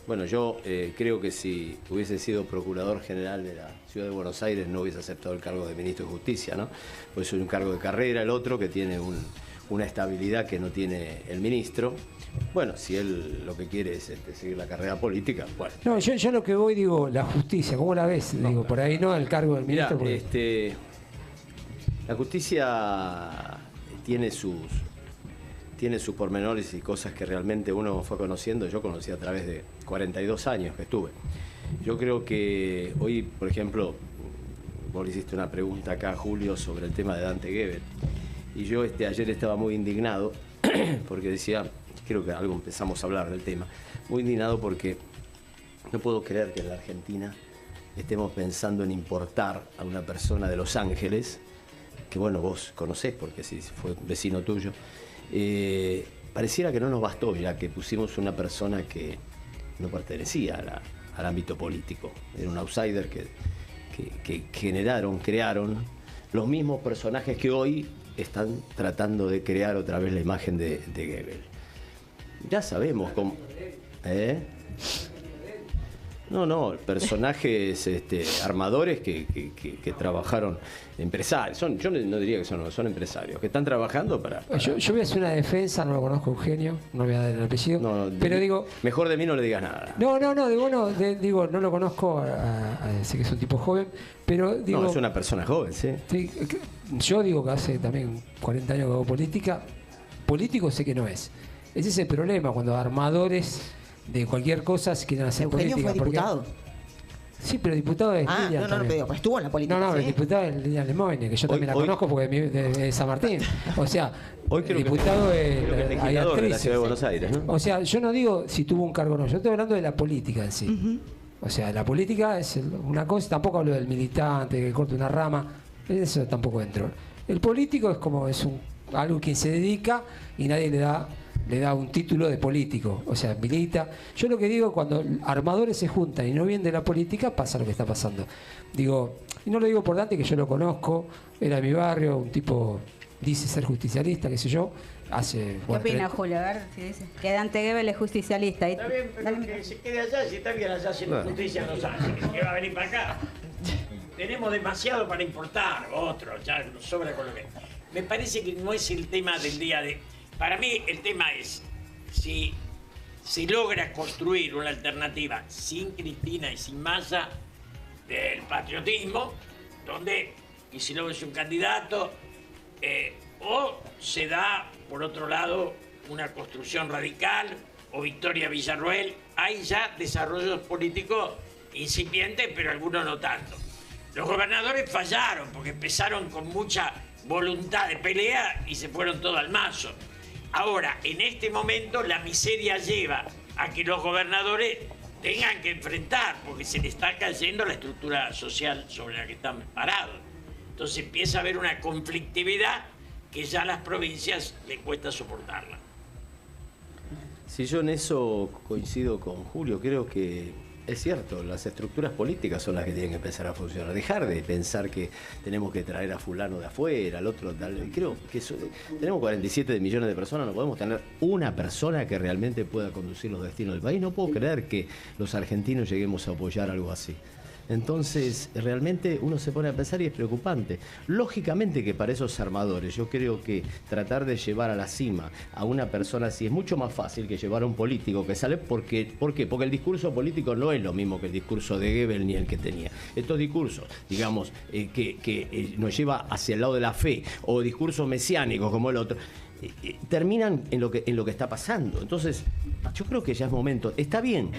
Bueno, yo creo que si hubiese sido procurador general de la Ciudad de Buenos Aires no hubiese aceptado el cargo de ministro de Justicia, ¿no? Pues es un cargo de carrera, el otro que tiene una estabilidad que no tiene el ministro. Bueno, si él lo que quiere es seguir la carrera política, bueno. No, yo lo que voy, digo, la justicia, ¿cómo la ves? Digo, por ahí no, el cargo del ministro. Mirá, la justicia tiene sus pormenores y cosas que realmente uno fue conociendo. Yo conocí a través de 42 años que estuve. Yo creo que hoy, por ejemplo, vos le hiciste una pregunta acá, Julio, sobre el tema de Dante Gebel. Y yo ayer estaba muy indignado porque decía, creo que algo empezamos a hablar del tema, muy indignado porque no puedo creer que en la Argentina estemos pensando en importar a una persona de Los Ángeles, que bueno, vos conocés porque sí, fue vecino tuyo. Pareciera que no nos bastó ya que pusimos una persona que no pertenecía al ámbito político, era un outsider que crearon los mismos personajes que hoy están tratando de crear otra vez la imagen de Gebel. Ya sabemos cómo... No, personajes armadores que trabajaron, empresarios, yo no diría que son empresarios, que están trabajando para... Yo voy a hacer una defensa, no lo conozco, Eugenio, no voy a dar el apellido, pero digo... Mejor de mí no le digas nada. No, no lo conozco, sé que es un tipo joven, pero digo... No, es una persona joven, sí. Yo digo que hace también 40 años que hago política, político sé que no es. Ese es el problema, cuando armadores... de cualquier cosa se quieren hacer Eugenio política. Fue diputado. Sí, pero diputado de Lilian pero estuvo en la política. No, ¿sí? el diputado de Lilian Lemoyne, que yo también la conozco porque de San Martín. O sea, el diputado hay actrices de la Ciudad de Buenos Aires, ¿no? O sea, yo no digo si tuvo un cargo o no, yo estoy hablando de la política en sí. O sea, la política es una cosa, tampoco hablo del militante que corta una rama, eso tampoco entro. El político es como, es un algo que se dedica y nadie le da un título de político, o sea, milita. Yo lo que digo, cuando armadores se juntan y no vienen de la política, pasa lo que está pasando. Digo, y no lo digo por Dante, que yo lo conozco, era de mi barrio, un tipo dice ser justicialista, qué sé yo, hace... ¿Qué opina Julio? A ver si dice que Dante Gebel es justicialista. Está bien, pero que se quede allá, si está bien allá haciendo justicia nos hace, que va a venir para acá. Tenemos demasiado para importar, otro, ya nos sobra con lo que... Me parece que no es el tema del día de... Para mí el tema es si se logra construir una alternativa sin Cristina y sin Massa del patriotismo, donde, y si luego es un candidato, o se da, por otro lado, una construcción radical, o Victoria Villarroel, hay ya desarrollos políticos incipientes, pero algunos no tanto. Los gobernadores fallaron porque empezaron con mucha voluntad de pelea y se fueron todos al mazo. Ahora, en este momento, la miseria lleva a que los gobernadores tengan que enfrentar, porque se le está cayendo la estructura social sobre la que están parados. Entonces empieza a haber una conflictividad que ya a las provincias les cuesta soportarla. Sí, yo en eso coincido con Julio. Creo que es cierto, las estructuras políticas son las que tienen que empezar a funcionar. Dejar de pensar que tenemos que traer a fulano de afuera, al otro tal. Creo que tenemos 47 millones de personas, no podemos tener una persona que realmente pueda conducir los destinos del país. No puedo creer que los argentinos lleguemos a apoyar algo así. Entonces, realmente uno se pone a pensar y es preocupante. Lógicamente que para esos armadores, yo creo que tratar de llevar a la cima a una persona así es mucho más fácil que llevar a un político que sale. ¿Por qué? Porque el discurso político no es lo mismo que el discurso de Gebel ni el que tenía. Estos discursos, digamos, que nos lleva hacia el lado de la fe, o discursos mesiánicos como el otro, terminan en lo que está pasando. Entonces, yo creo que ya es momento. Está bien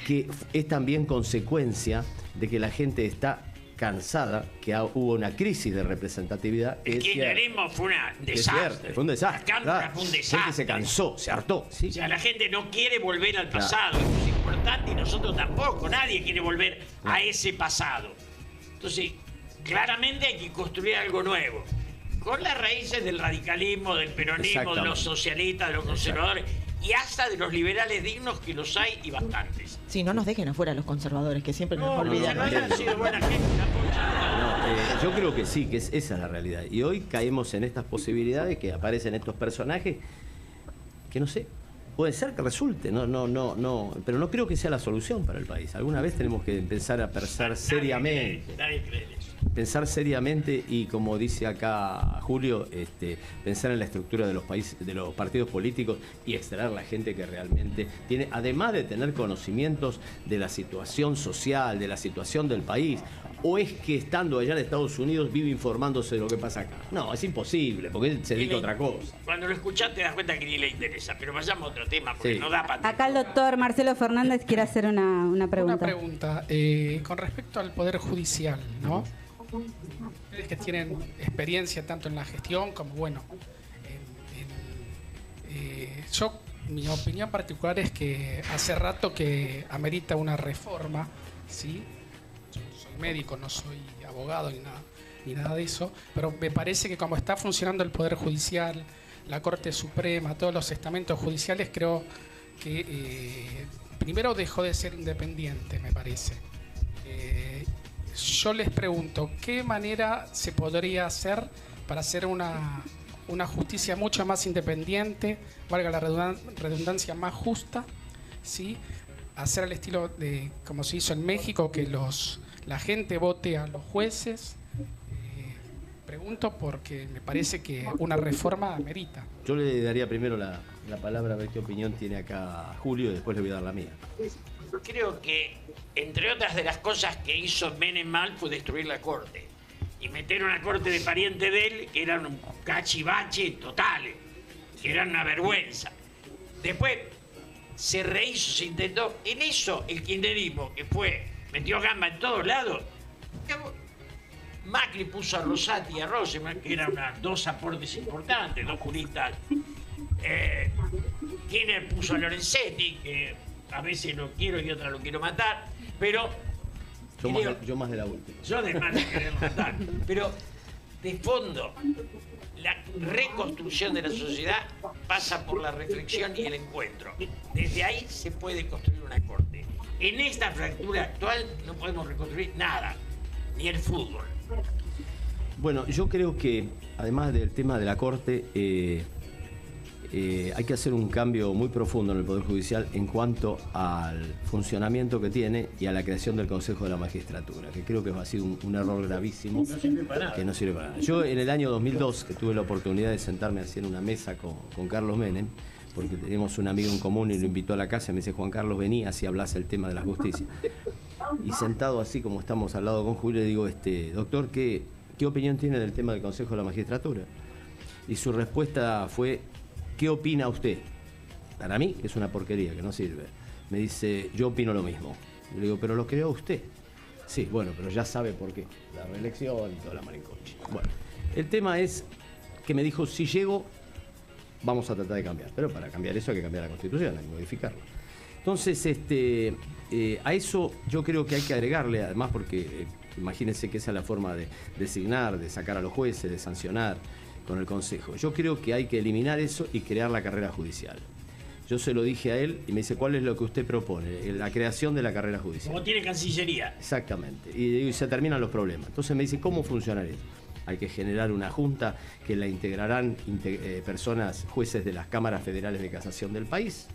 que es también consecuencia de que la gente está cansada, que hubo una crisis de representatividad. El kirchnerismo fue un desastre. Fue un desastre. La Cámara fue un desastre. La gente se cansó, se hartó. ¿Sí? O sea, la gente no quiere volver al pasado. Eso es importante y nosotros tampoco. Nadie quiere volver a ese pasado. Entonces, claramente hay que construir algo nuevo. Con las raíces del radicalismo, del peronismo, de los socialistas, de los conservadores y hasta de los liberales dignos, que los hay y bastantes. Sí, no nos dejen afuera los conservadores, que siempre nos olvidan. No han sido buena gente tampoco. Yo creo que sí, que esa es la realidad. Y hoy caemos en estas posibilidades que aparecen estos personajes que no sé, puede ser que resulte, no, pero no creo que sea la solución para el país. Alguna vez tenemos que empezar a pensar seriamente. Nadie cree en eso. Pensar seriamente y, como dice acá Julio, pensar en la estructura de los países, de los partidos políticos, y extraer la gente que realmente tiene, además de tener conocimientos de la situación social, de la situación del país. ¿O es que estando allá en Estados Unidos vive informándose de lo que pasa acá? No, es imposible, porque él se dedica a otra cosa. Cuando lo escuchás te das cuenta que ni le interesa, pero vayamos a otro tema, porque no da para... Acá el doctor Marcelo Fernández quiere hacer una pregunta. Una pregunta, con respecto al Poder Judicial, ¿no? Ustedes que tienen experiencia tanto en la gestión como, bueno, mi opinión particular es que hace rato que amerita una reforma, ¿sí? Yo soy médico, no soy abogado ni nada de eso, pero me parece que como está funcionando el Poder Judicial, la Corte Suprema, todos los estamentos judiciales, creo que primero dejó de ser independiente, me parece. Yo les pregunto, ¿qué manera se podría hacer para hacer una justicia mucho más independiente, valga la redundancia, más justa, ¿sí? Hacer al estilo de como se hizo en México, que la gente vote a los jueces. Pregunto porque me parece que una reforma amerita. Yo le daría primero la palabra a ver qué opinión tiene acá Julio, y después le voy a dar la mía. Creo que, entre otras de las cosas que hizo Menem mal, fue destruir la corte y meter una corte de pariente de él, que eran un cachivache total, que eran una vergüenza. Después se rehizo, se intentó. En eso el kirchnerismo, que metió gamba en todos lados. Macri puso a Rosati y a Roseman, que eran dos aportes importantes, dos juristas. Kirchner puso a Lorenzetti, que a veces lo quiero y otra lo quiero matar, pero... Yo más de la última. Yo de más de quererlo matar. Pero de fondo. La reconstrucción de la sociedad pasa por la reflexión y el encuentro. Desde ahí se puede construir una corte. En esta fractura actual no podemos reconstruir nada, ni el fútbol. Bueno, yo creo que además del tema de la corte, hay que hacer un cambio muy profundo en el Poder Judicial en cuanto al funcionamiento que tiene y a la creación del Consejo de la Magistratura, que creo que ha sido un error gravísimo. No sirve para nada. Que no sirve para nada. Yo en el año 2002, que tuve la oportunidad de sentarme así en una mesa con Carlos Menem, porque teníamos un amigo en común y lo invitó a la casa, me dice, Juan Carlos, venía así hablas el tema de la justicia. Y sentado así como estamos al lado con Julio, le digo, doctor, ¿qué opinión tiene del tema del Consejo de la Magistratura? Y su respuesta fue, ¿qué opina usted? Para mí es una porquería, que no sirve. Me dice, yo opino lo mismo. Le digo, pero lo creó usted. Sí, bueno, pero ya sabe por qué. La reelección y toda la marincoche. Bueno, el tema es que me dijo, si llego, vamos a tratar de cambiar. Pero para cambiar eso hay que cambiar la Constitución, hay que modificarla. Entonces, a eso yo creo que hay que agregarle, además, porque imagínense que esa es la forma de designar, de sacar a los jueces, de sancionar con el Consejo. Yo creo que hay que eliminar eso y crear la carrera judicial. Yo se lo dije a él y me dice, ¿cuál es lo que usted propone? La creación de la carrera judicial. Como tiene Cancillería. Exactamente. Y se terminan los problemas. Entonces me dice, ¿cómo funcionaría esto? Hay que generar una junta que la integrarán personas, jueces de las cámaras federales de casación del país,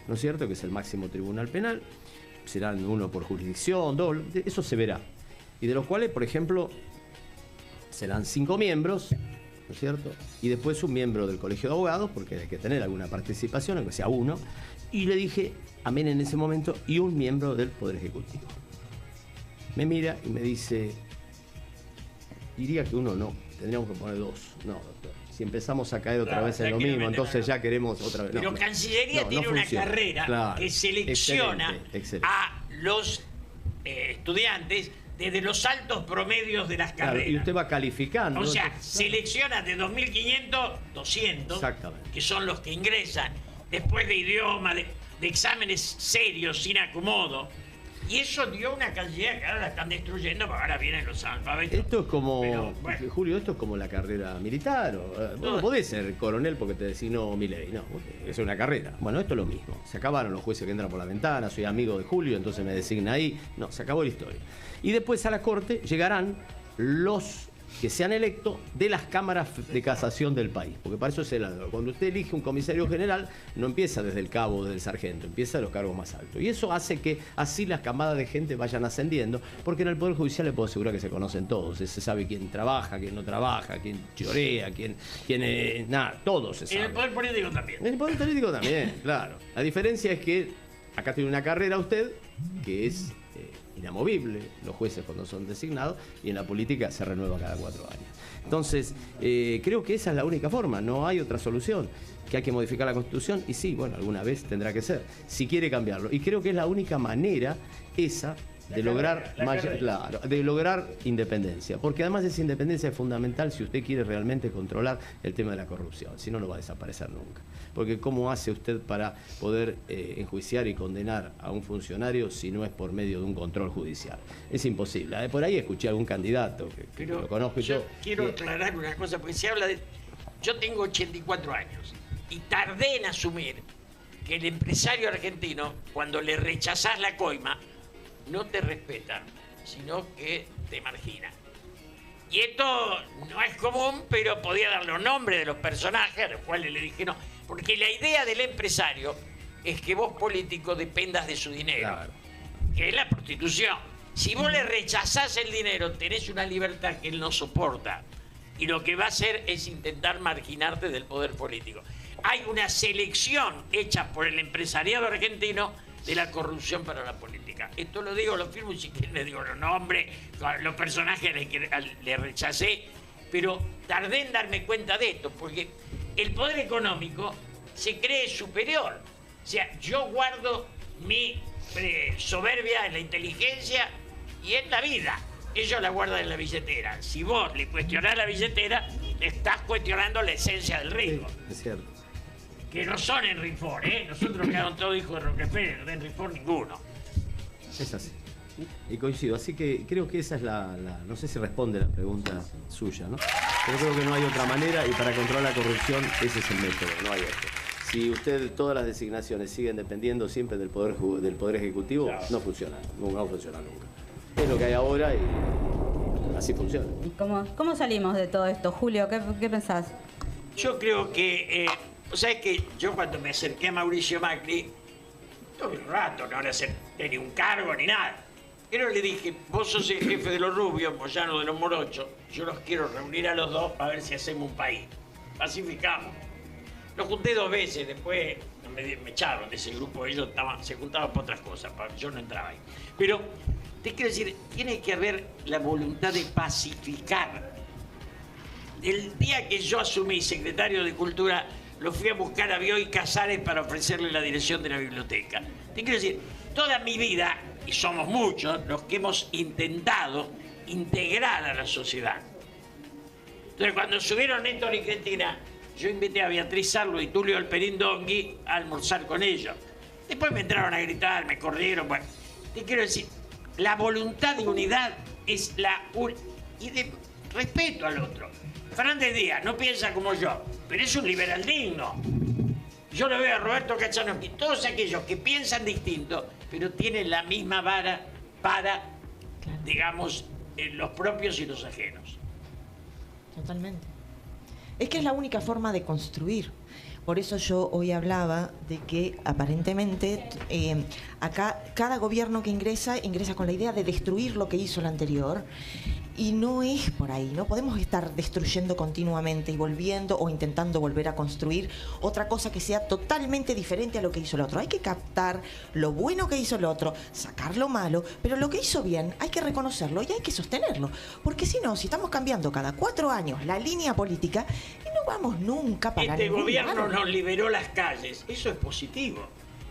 ¿no es cierto? Que es el máximo tribunal penal. Serán uno por jurisdicción, dos, eso se verá. Y de los cuales, por ejemplo, serán 5 miembros, ¿no es cierto? Y después un miembro del Colegio de Abogados, porque hay que tener alguna participación, aunque sea uno. Y le dije, amén en ese momento, y un miembro del Poder Ejecutivo. Me mira y me dice, diría que uno no, tendríamos que poner 2. No, doctor. Si empezamos a caer otra vez en lo mismo, entonces ya queremos otra vez. Pero Cancillería tiene una carrera que selecciona a los estudiantes desde los altos promedios de las carreras. Y usted va calificando. O sea, selecciona de 2.500, 200, que son los que ingresan, después de idioma, de exámenes serios, sin acomodo. Y eso dio una Cancillería que ahora la están destruyendo, porque ahora vienen los alfabetos. Esto es como, Julio, esto es como la carrera militar. Vos no podés ser coronel porque te designó Milei, no, es una carrera. Bueno, esto es lo mismo. Se acabaron los jueces que entran por la ventana, soy amigo de Julio, entonces me designa ahí. No, se acabó la historia. Y después a la Corte llegarán los que se han electo de las cámaras de casación del país, porque para eso es el algo. Cuando usted elige un comisario general, no empieza desde el cabo o desde el sargento, empieza de los cargos más altos. Y eso hace que así las camadas de gente vayan ascendiendo, porque en el Poder Judicial le puedo asegurar que se conocen todos. Se sabe quién trabaja, quién no trabaja, quién chorea, quién nada, todos se saben. En el Poder Político también. En el Poder Político también, claro. La diferencia es que acá tiene una carrera usted que es inamovible, los jueces cuando son designados, y en la política se renueva cada 4 años. Entonces, creo que esa es la única forma, no hay otra solución, que hay que modificar la Constitución, y sí, bueno, alguna vez tendrá que ser, si quiere cambiarlo. Y creo que es la única manera esa de lograr independencia, porque además esa independencia es fundamental si usted quiere realmente controlar el tema de la corrupción, si no, no va a desaparecer nunca. Porque ¿cómo hace usted para poder enjuiciar y condenar a un funcionario si no es por medio de un control judicial? Es imposible. Por ahí escuché a algún candidato que lo conozco y yo quiero aclarar una cosa, porque se habla de... Yo tengo 84 años y tardé en asumir que el empresario argentino, cuando le rechazás la coima, no te respeta, sino que te margina. Y esto no es común, pero podía dar los nombres de los personajes, a los cuales le dije no. Porque la idea del empresario es que vos, político, dependas de su dinero, que es la prostitución. Si vos le rechazás el dinero, tenés una libertad que él no soporta. Y lo que va a hacer es intentar marginarte del poder político. Hay una selección hecha por el empresariado argentino de la corrupción para la política. Esto lo digo, lo firmo, y si quieren le digo los nombres, los personajes a los que le rechacé, pero tardé en darme cuenta de esto, porque el poder económico se cree superior. O sea, yo guardo mi soberbia en la inteligencia y en la vida. Ellos la guardan en la billetera. Si vos le cuestionás la billetera, estás cuestionando la esencia del rico. Sí, es cierto. Que no son Henry Ford, ¿eh? Nosotros quedamos todos hijos de Rockefeller, de Henry Ford ninguno. Es así. Y coincido, así que creo que esa es no sé si responde la pregunta suya, ¿no? Pero creo que no hay otra manera y para controlar la corrupción ese es el método, no hay otro. Si todas las designaciones siguen dependiendo siempre del Poder Ejecutivo, claro, no funciona nunca. Es lo que hay ahora y así funciona. ¿Y cómo salimos de todo esto, Julio? ¿Qué pensás? Yo creo que, ¿sabes qué? Yo cuando me acerqué a Mauricio Macri, todo el rato no le acepté ni un cargo ni nada. Pero le dije, vos sos el jefe de los rubios, Moyano de los morochos, yo los quiero reunir a los dos para ver si hacemos un país. Pacificamos. Los junté 2 veces, después me echaron de ese grupo, ellos se juntaban por otras cosas, yo no entraba ahí. Pero te quiero decir, tiene que haber la voluntad de pacificar. El día que yo asumí secretario de Cultura, lo fui a buscar a Bioy Casares para ofrecerle la dirección de la biblioteca. Te quiero decir, toda mi vida, y somos muchos los que hemos intentado integrar a la sociedad. Entonces, cuando subieron Néstor y Cristina, yo invité a Beatriz Sarlo y Tulio Alperín Dongui a almorzar con ellos. Después me entraron a gritar, me corrieron. Bueno, te quiero decir, la voluntad de unidad es y de respeto al otro. Fernández Díaz no piensa como yo, pero es un liberal digno. Yo lo veo a Roberto Kachanowski, todos aquellos que piensan distinto, pero tienen la misma vara para, digamos, los propios y los ajenos. Totalmente. Es que es la única forma de construir. Por eso yo hoy hablaba de que aparentemente acá cada gobierno que ingresa con la idea de destruir lo que hizo el anterior. Y no es por ahí, no podemos estar destruyendo continuamente y volviendo o intentando volver a construir otra cosa que sea totalmente diferente a lo que hizo el otro. Hay que captar lo bueno que hizo el otro, sacar lo malo, pero lo que hizo bien hay que reconocerlo y hay que sostenerlo. Porque si no, si estamos cambiando cada 4 años la línea política, no vamos nunca para este gobierno nos liberó las calles, eso es positivo.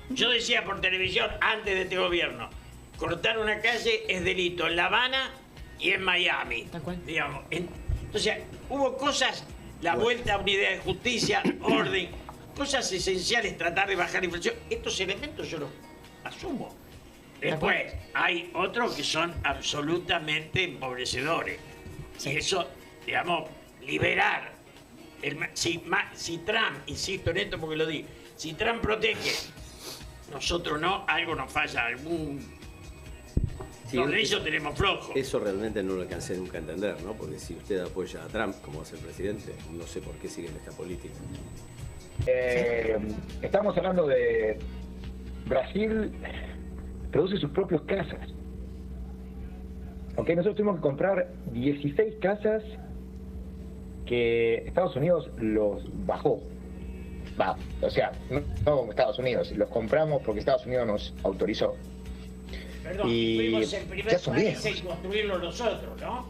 Yo decía por televisión antes de este gobierno, cortar una calle es delito en La Habana y en Miami, digamos. Entonces, hubo cosas, la vuelta a una idea de justicia, orden, cosas esenciales, tratar de bajar la inflación. Estos elementos yo los asumo. Después, hay otros que son absolutamente empobrecedores. Y eso, digamos, liberar. Si Trump, insisto en esto porque lo digo, si Trump protege, nosotros no, algo nos falla, los leyes tenemos flojos. Eso realmente no lo alcancé nunca a entender, ¿no? Porque si usted apoya a Trump como va a ser presidente, no sé por qué siguen esta política. Estamos hablando de Brasil produce sus propias casas. Nosotros tuvimos que comprar 16 casas que Estados Unidos los bajó. O sea, no como Estados Unidos, los compramos porque Estados Unidos nos autorizó. Perdón, fuimos el primer país en construirlo nosotros, ¿no?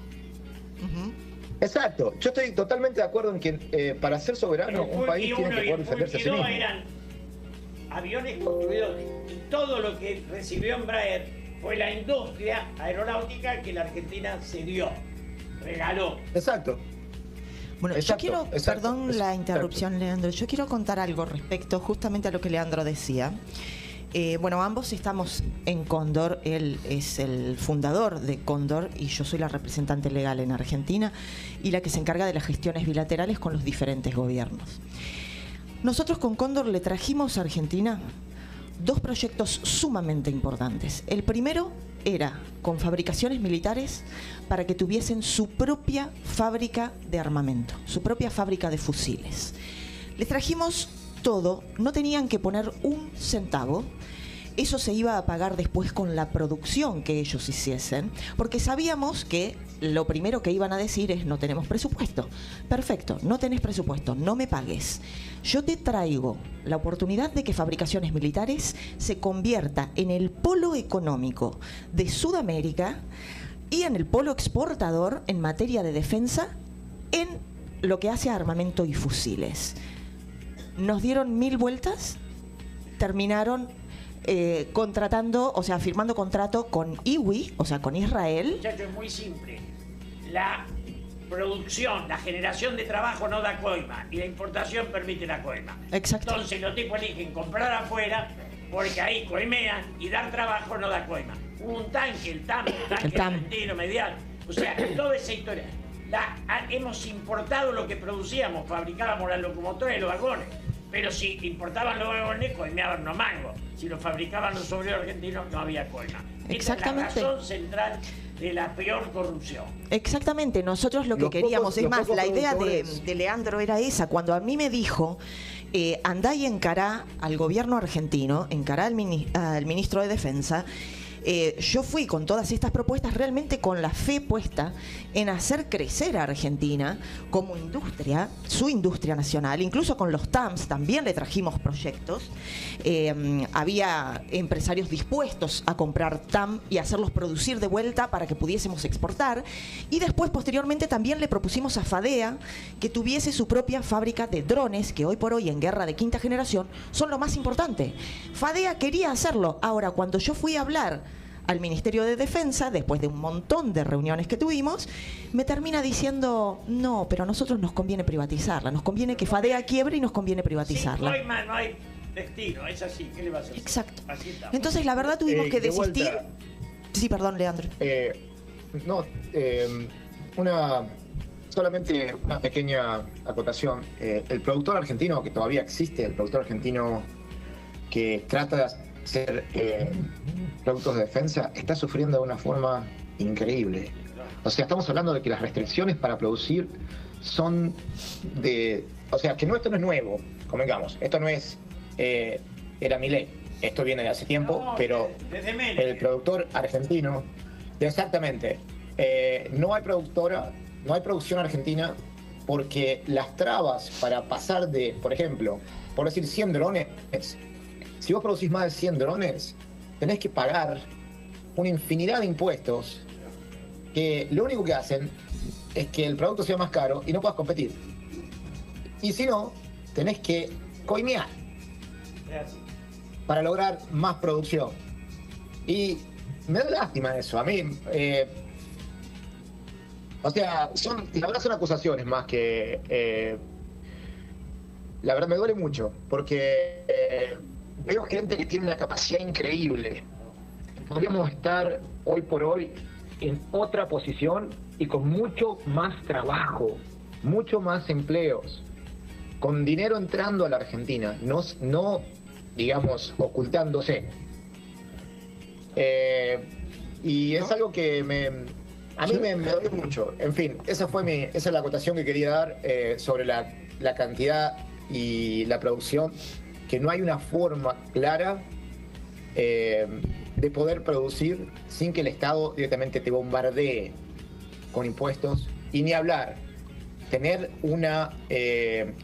Exacto. Yo estoy totalmente de acuerdo en que para ser soberano un país tiene que poder defenderse a sí mismo. Eran aviones construidos y todo lo que recibió Embraer fue la industria aeronáutica que la Argentina cedió, regaló. Exacto. Bueno, yo quiero, perdón la interrupción, Leandro, yo quiero contar algo respecto justamente a lo que Leandro decía. Bueno, ambos estamos en Cóndor, él es el fundador de Cóndor y yo soy la representante legal en Argentina y la que se encarga de las gestiones bilaterales con los diferentes gobiernos. Nosotros con Cóndor le trajimos a Argentina 2 proyectos sumamente importantes. El primero era con fabricaciones militares para que tuviesen su propia fábrica de armamento, su propia fábrica de fusiles. Les trajimos todo, no tenían que poner un centavo. Eso se iba a pagar después con la producción que ellos hiciesen, porque sabíamos que lo primero que iban a decir es no tenemos presupuesto. Perfecto, no tenés presupuesto, no me pagues. Yo te traigo la oportunidad de que Fabricaciones Militares se convierta en el polo económico de Sudamérica y en el polo exportador en materia de defensa en lo que hace a armamento y fusiles. Nos dieron 1000 vueltas, terminaron contratando, o sea, firmando contrato con IWI, o sea, con Israel. Muchachos, es muy simple. La producción, la generación de trabajo no da coima y la importación permite la coima. Exacto. Entonces los tipos eligen comprar afuera porque ahí coimean y dar trabajo no da coima. Hubo un tanque, el tanque argentino, medial. O sea, toda esa historia. Hemos importado lo que producíamos, fabricábamos las locomotoras y los vagones. Pero si importaban los vagones, coimeaban unos mangos. Si los fabricaban los obreros argentinos, no había coima. Exactamente. Esa es la razón central de la peor corrupción. Exactamente, nosotros lo que queríamos, es más, la idea de Leandro era esa, cuando a mí me dijo, andá y encará al gobierno argentino, encará al ministro de Defensa, yo fui con todas estas propuestas realmente con la fe puesta en hacer crecer a Argentina como industria, su industria nacional, incluso con los TAMS también le trajimos proyectos. Había empresarios dispuestos a comprar TAM y hacerlos producir de vuelta para que pudiésemos exportar, y después posteriormente también le propusimos a FADEA que tuviese su propia fábrica de drones, que hoy por hoy en guerra de quinta generación son lo más importante. FADEA quería hacerlo. Ahora, cuando yo fui a hablar al Ministerio de Defensa, después de un montón de reuniones que tuvimos, me termina diciendo, no, pero a nosotros nos conviene privatizarla, nos conviene que FADEA quiebre y nos conviene privatizarla. Sí, no hay destino, es así, ¿qué le vas a hacer? Exacto. Entonces, la verdad, tuvimos que desistir. Sí, perdón, Leandro. Solamente una pequeña acotación. El productor argentino, que todavía existe, el productor argentino que trata de hacer productos de defensa, está sufriendo de una forma increíble. O sea, estamos hablando de que las restricciones para producir son de... O sea, que esto no es nuevo, convengamos. Esto no es... era Milei. Esto viene de hace tiempo, pero el productor argentino... Exactamente. No hay producción argentina porque las trabas para pasar de, por ejemplo, por decir 100 drones, si vos producís más de 100 drones, tenés que pagar una infinidad de impuestos que lo único que hacen es que el producto sea más caro y no puedas competir. Y si no, tenés que coimear para lograr más producción. Y me da lástima eso. A mí, la verdad son acusaciones más que... la verdad me duele mucho, porque veo gente que tiene una capacidad increíble. Podríamos estar hoy por hoy en otra posición y con mucho más trabajo, mucho más empleos, con dinero entrando a la Argentina, no digamos, ocultándose. Y es algo que a mí me duele mucho. En fin, esa es la acotación que quería dar sobre la cantidad y la producción, que no hay una forma clara de poder producir sin que el Estado directamente te bombardee con impuestos, y ni hablar, tener una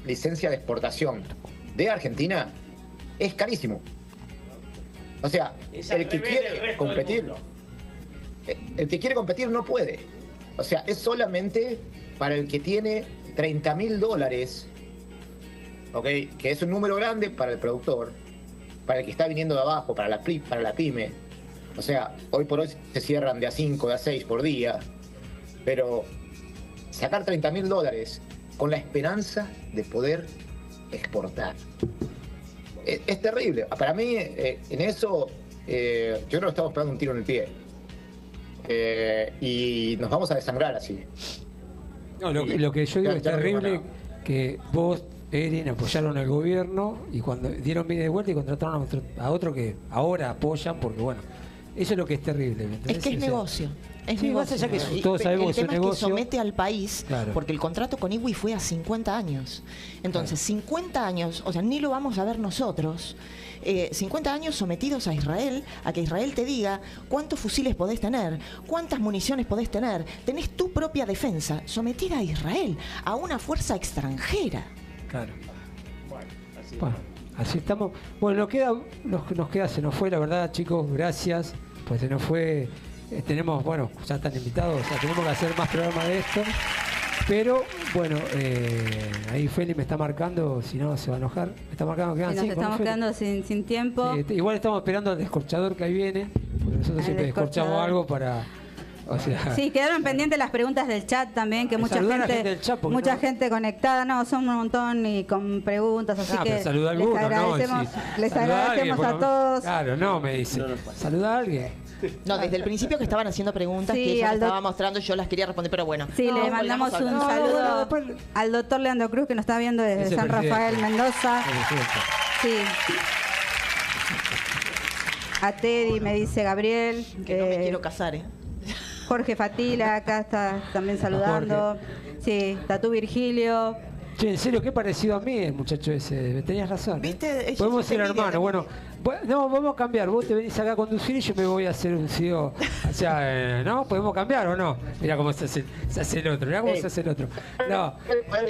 licencia de exportación de Argentina es carísimo. O sea, el que quiere competir no puede. O sea, es solamente para el que tiene $30.000, ¿ok? Que es un número grande para el productor, para el que está viniendo de abajo, para la pyme. O sea, hoy por hoy se cierran de a 5, de a 6 por día, pero sacar $30.000 con la esperanza de poder exportar es terrible. Para mí, en eso, yo creo que estamos pegando un tiro en el pie. Y nos vamos a desangrar así. No, lo que yo digo es terrible, que vos, Erin, apoyaron al gobierno y cuando dieron bien de vuelta y contrataron a otro que ahora apoyan, porque bueno, eso es lo que es terrible. Es que es negocio. Es sí, negocio. Más allá que todos sabemos que es negocio. Que somete al país, claro, porque el contrato con IWI fue a 50 años. Entonces, claro, 50 años, o sea, ni lo vamos a ver nosotros. 50 años sometidos a Israel, a que Israel te diga cuántos fusiles podés tener, cuántas municiones podés tener. Tenés tu propia defensa sometida a Israel, a una fuerza extranjera. Claro. Bueno, así estamos. Bueno, nos queda, se nos fue, la verdad, chicos, gracias. Pues se nos fue. Tenemos, bueno, ya están invitados, o sea, tenemos que hacer más programas de esto. Pero, bueno, ahí Feli me está marcando, si no se va a enojar. Me está marcando que quedan 5. Nos estamos quedando sin tiempo. Sí, igual estamos esperando al descorchador que ahí viene, porque nosotros siempre descorchamos algo para O sea, Sí, quedaron pendientes las preguntas del chat también, que mucha saludar a la gente, gente del chat, porque mucha no- gente conectada, no, son un montón y con preguntas, así Ah, que pero saluda a les alguno, agradecemos, ¿no? les Saluda agradecemos alguien, a por lo- todos. Claro, no, me dice. Saluda a alguien. No, desde el principio que estaban haciendo preguntas Sí, que ella me al doc- estaba mostrando, yo las quería responder, pero bueno. Sí, No, le mandamos un volvamos a hablar. saludo No, después- al doctor Leandro Cruz, que nos está viendo desde Ese San presidente. Rafael, Mendoza. Sí. A Teddy, me dice Gabriel. Que no me quiero casar, ¿eh? Jorge Fatila, acá está también saludando. Sí, Tatú Virgilio. Che, en serio, qué parecido a mí el muchacho ese. Tenías razón. ¿Viste? Ella Podemos se ser envidia hermanos. Bueno, no, vamos a cambiar. Vos te venís acá a conducir y yo me voy a hacer un CEO. O sea, ¿no? ¿Podemos cambiar o no? Mira cómo se hace el otro. Mira cómo se hace el otro. No.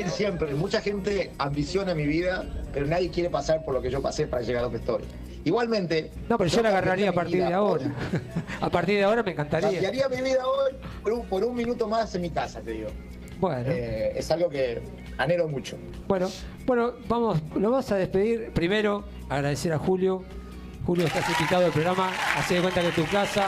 Siempre, mucha gente ambiciona mi vida, pero nadie quiere pasar por lo que yo pasé para llegar a donde estoy. Igualmente. No, pero yo la agarraría a cambiaría mi partir de vida ahora. hoy. A partir de ahora me encantaría. Cambiaría mi vida hoy por un minuto más en mi casa, te digo. Bueno. Es algo que anhelo mucho. Bueno, vamos, lo vamos a despedir. Primero, agradecer a Julio. Julio, estás invitado al programa. Hacé de cuenta que es tu casa.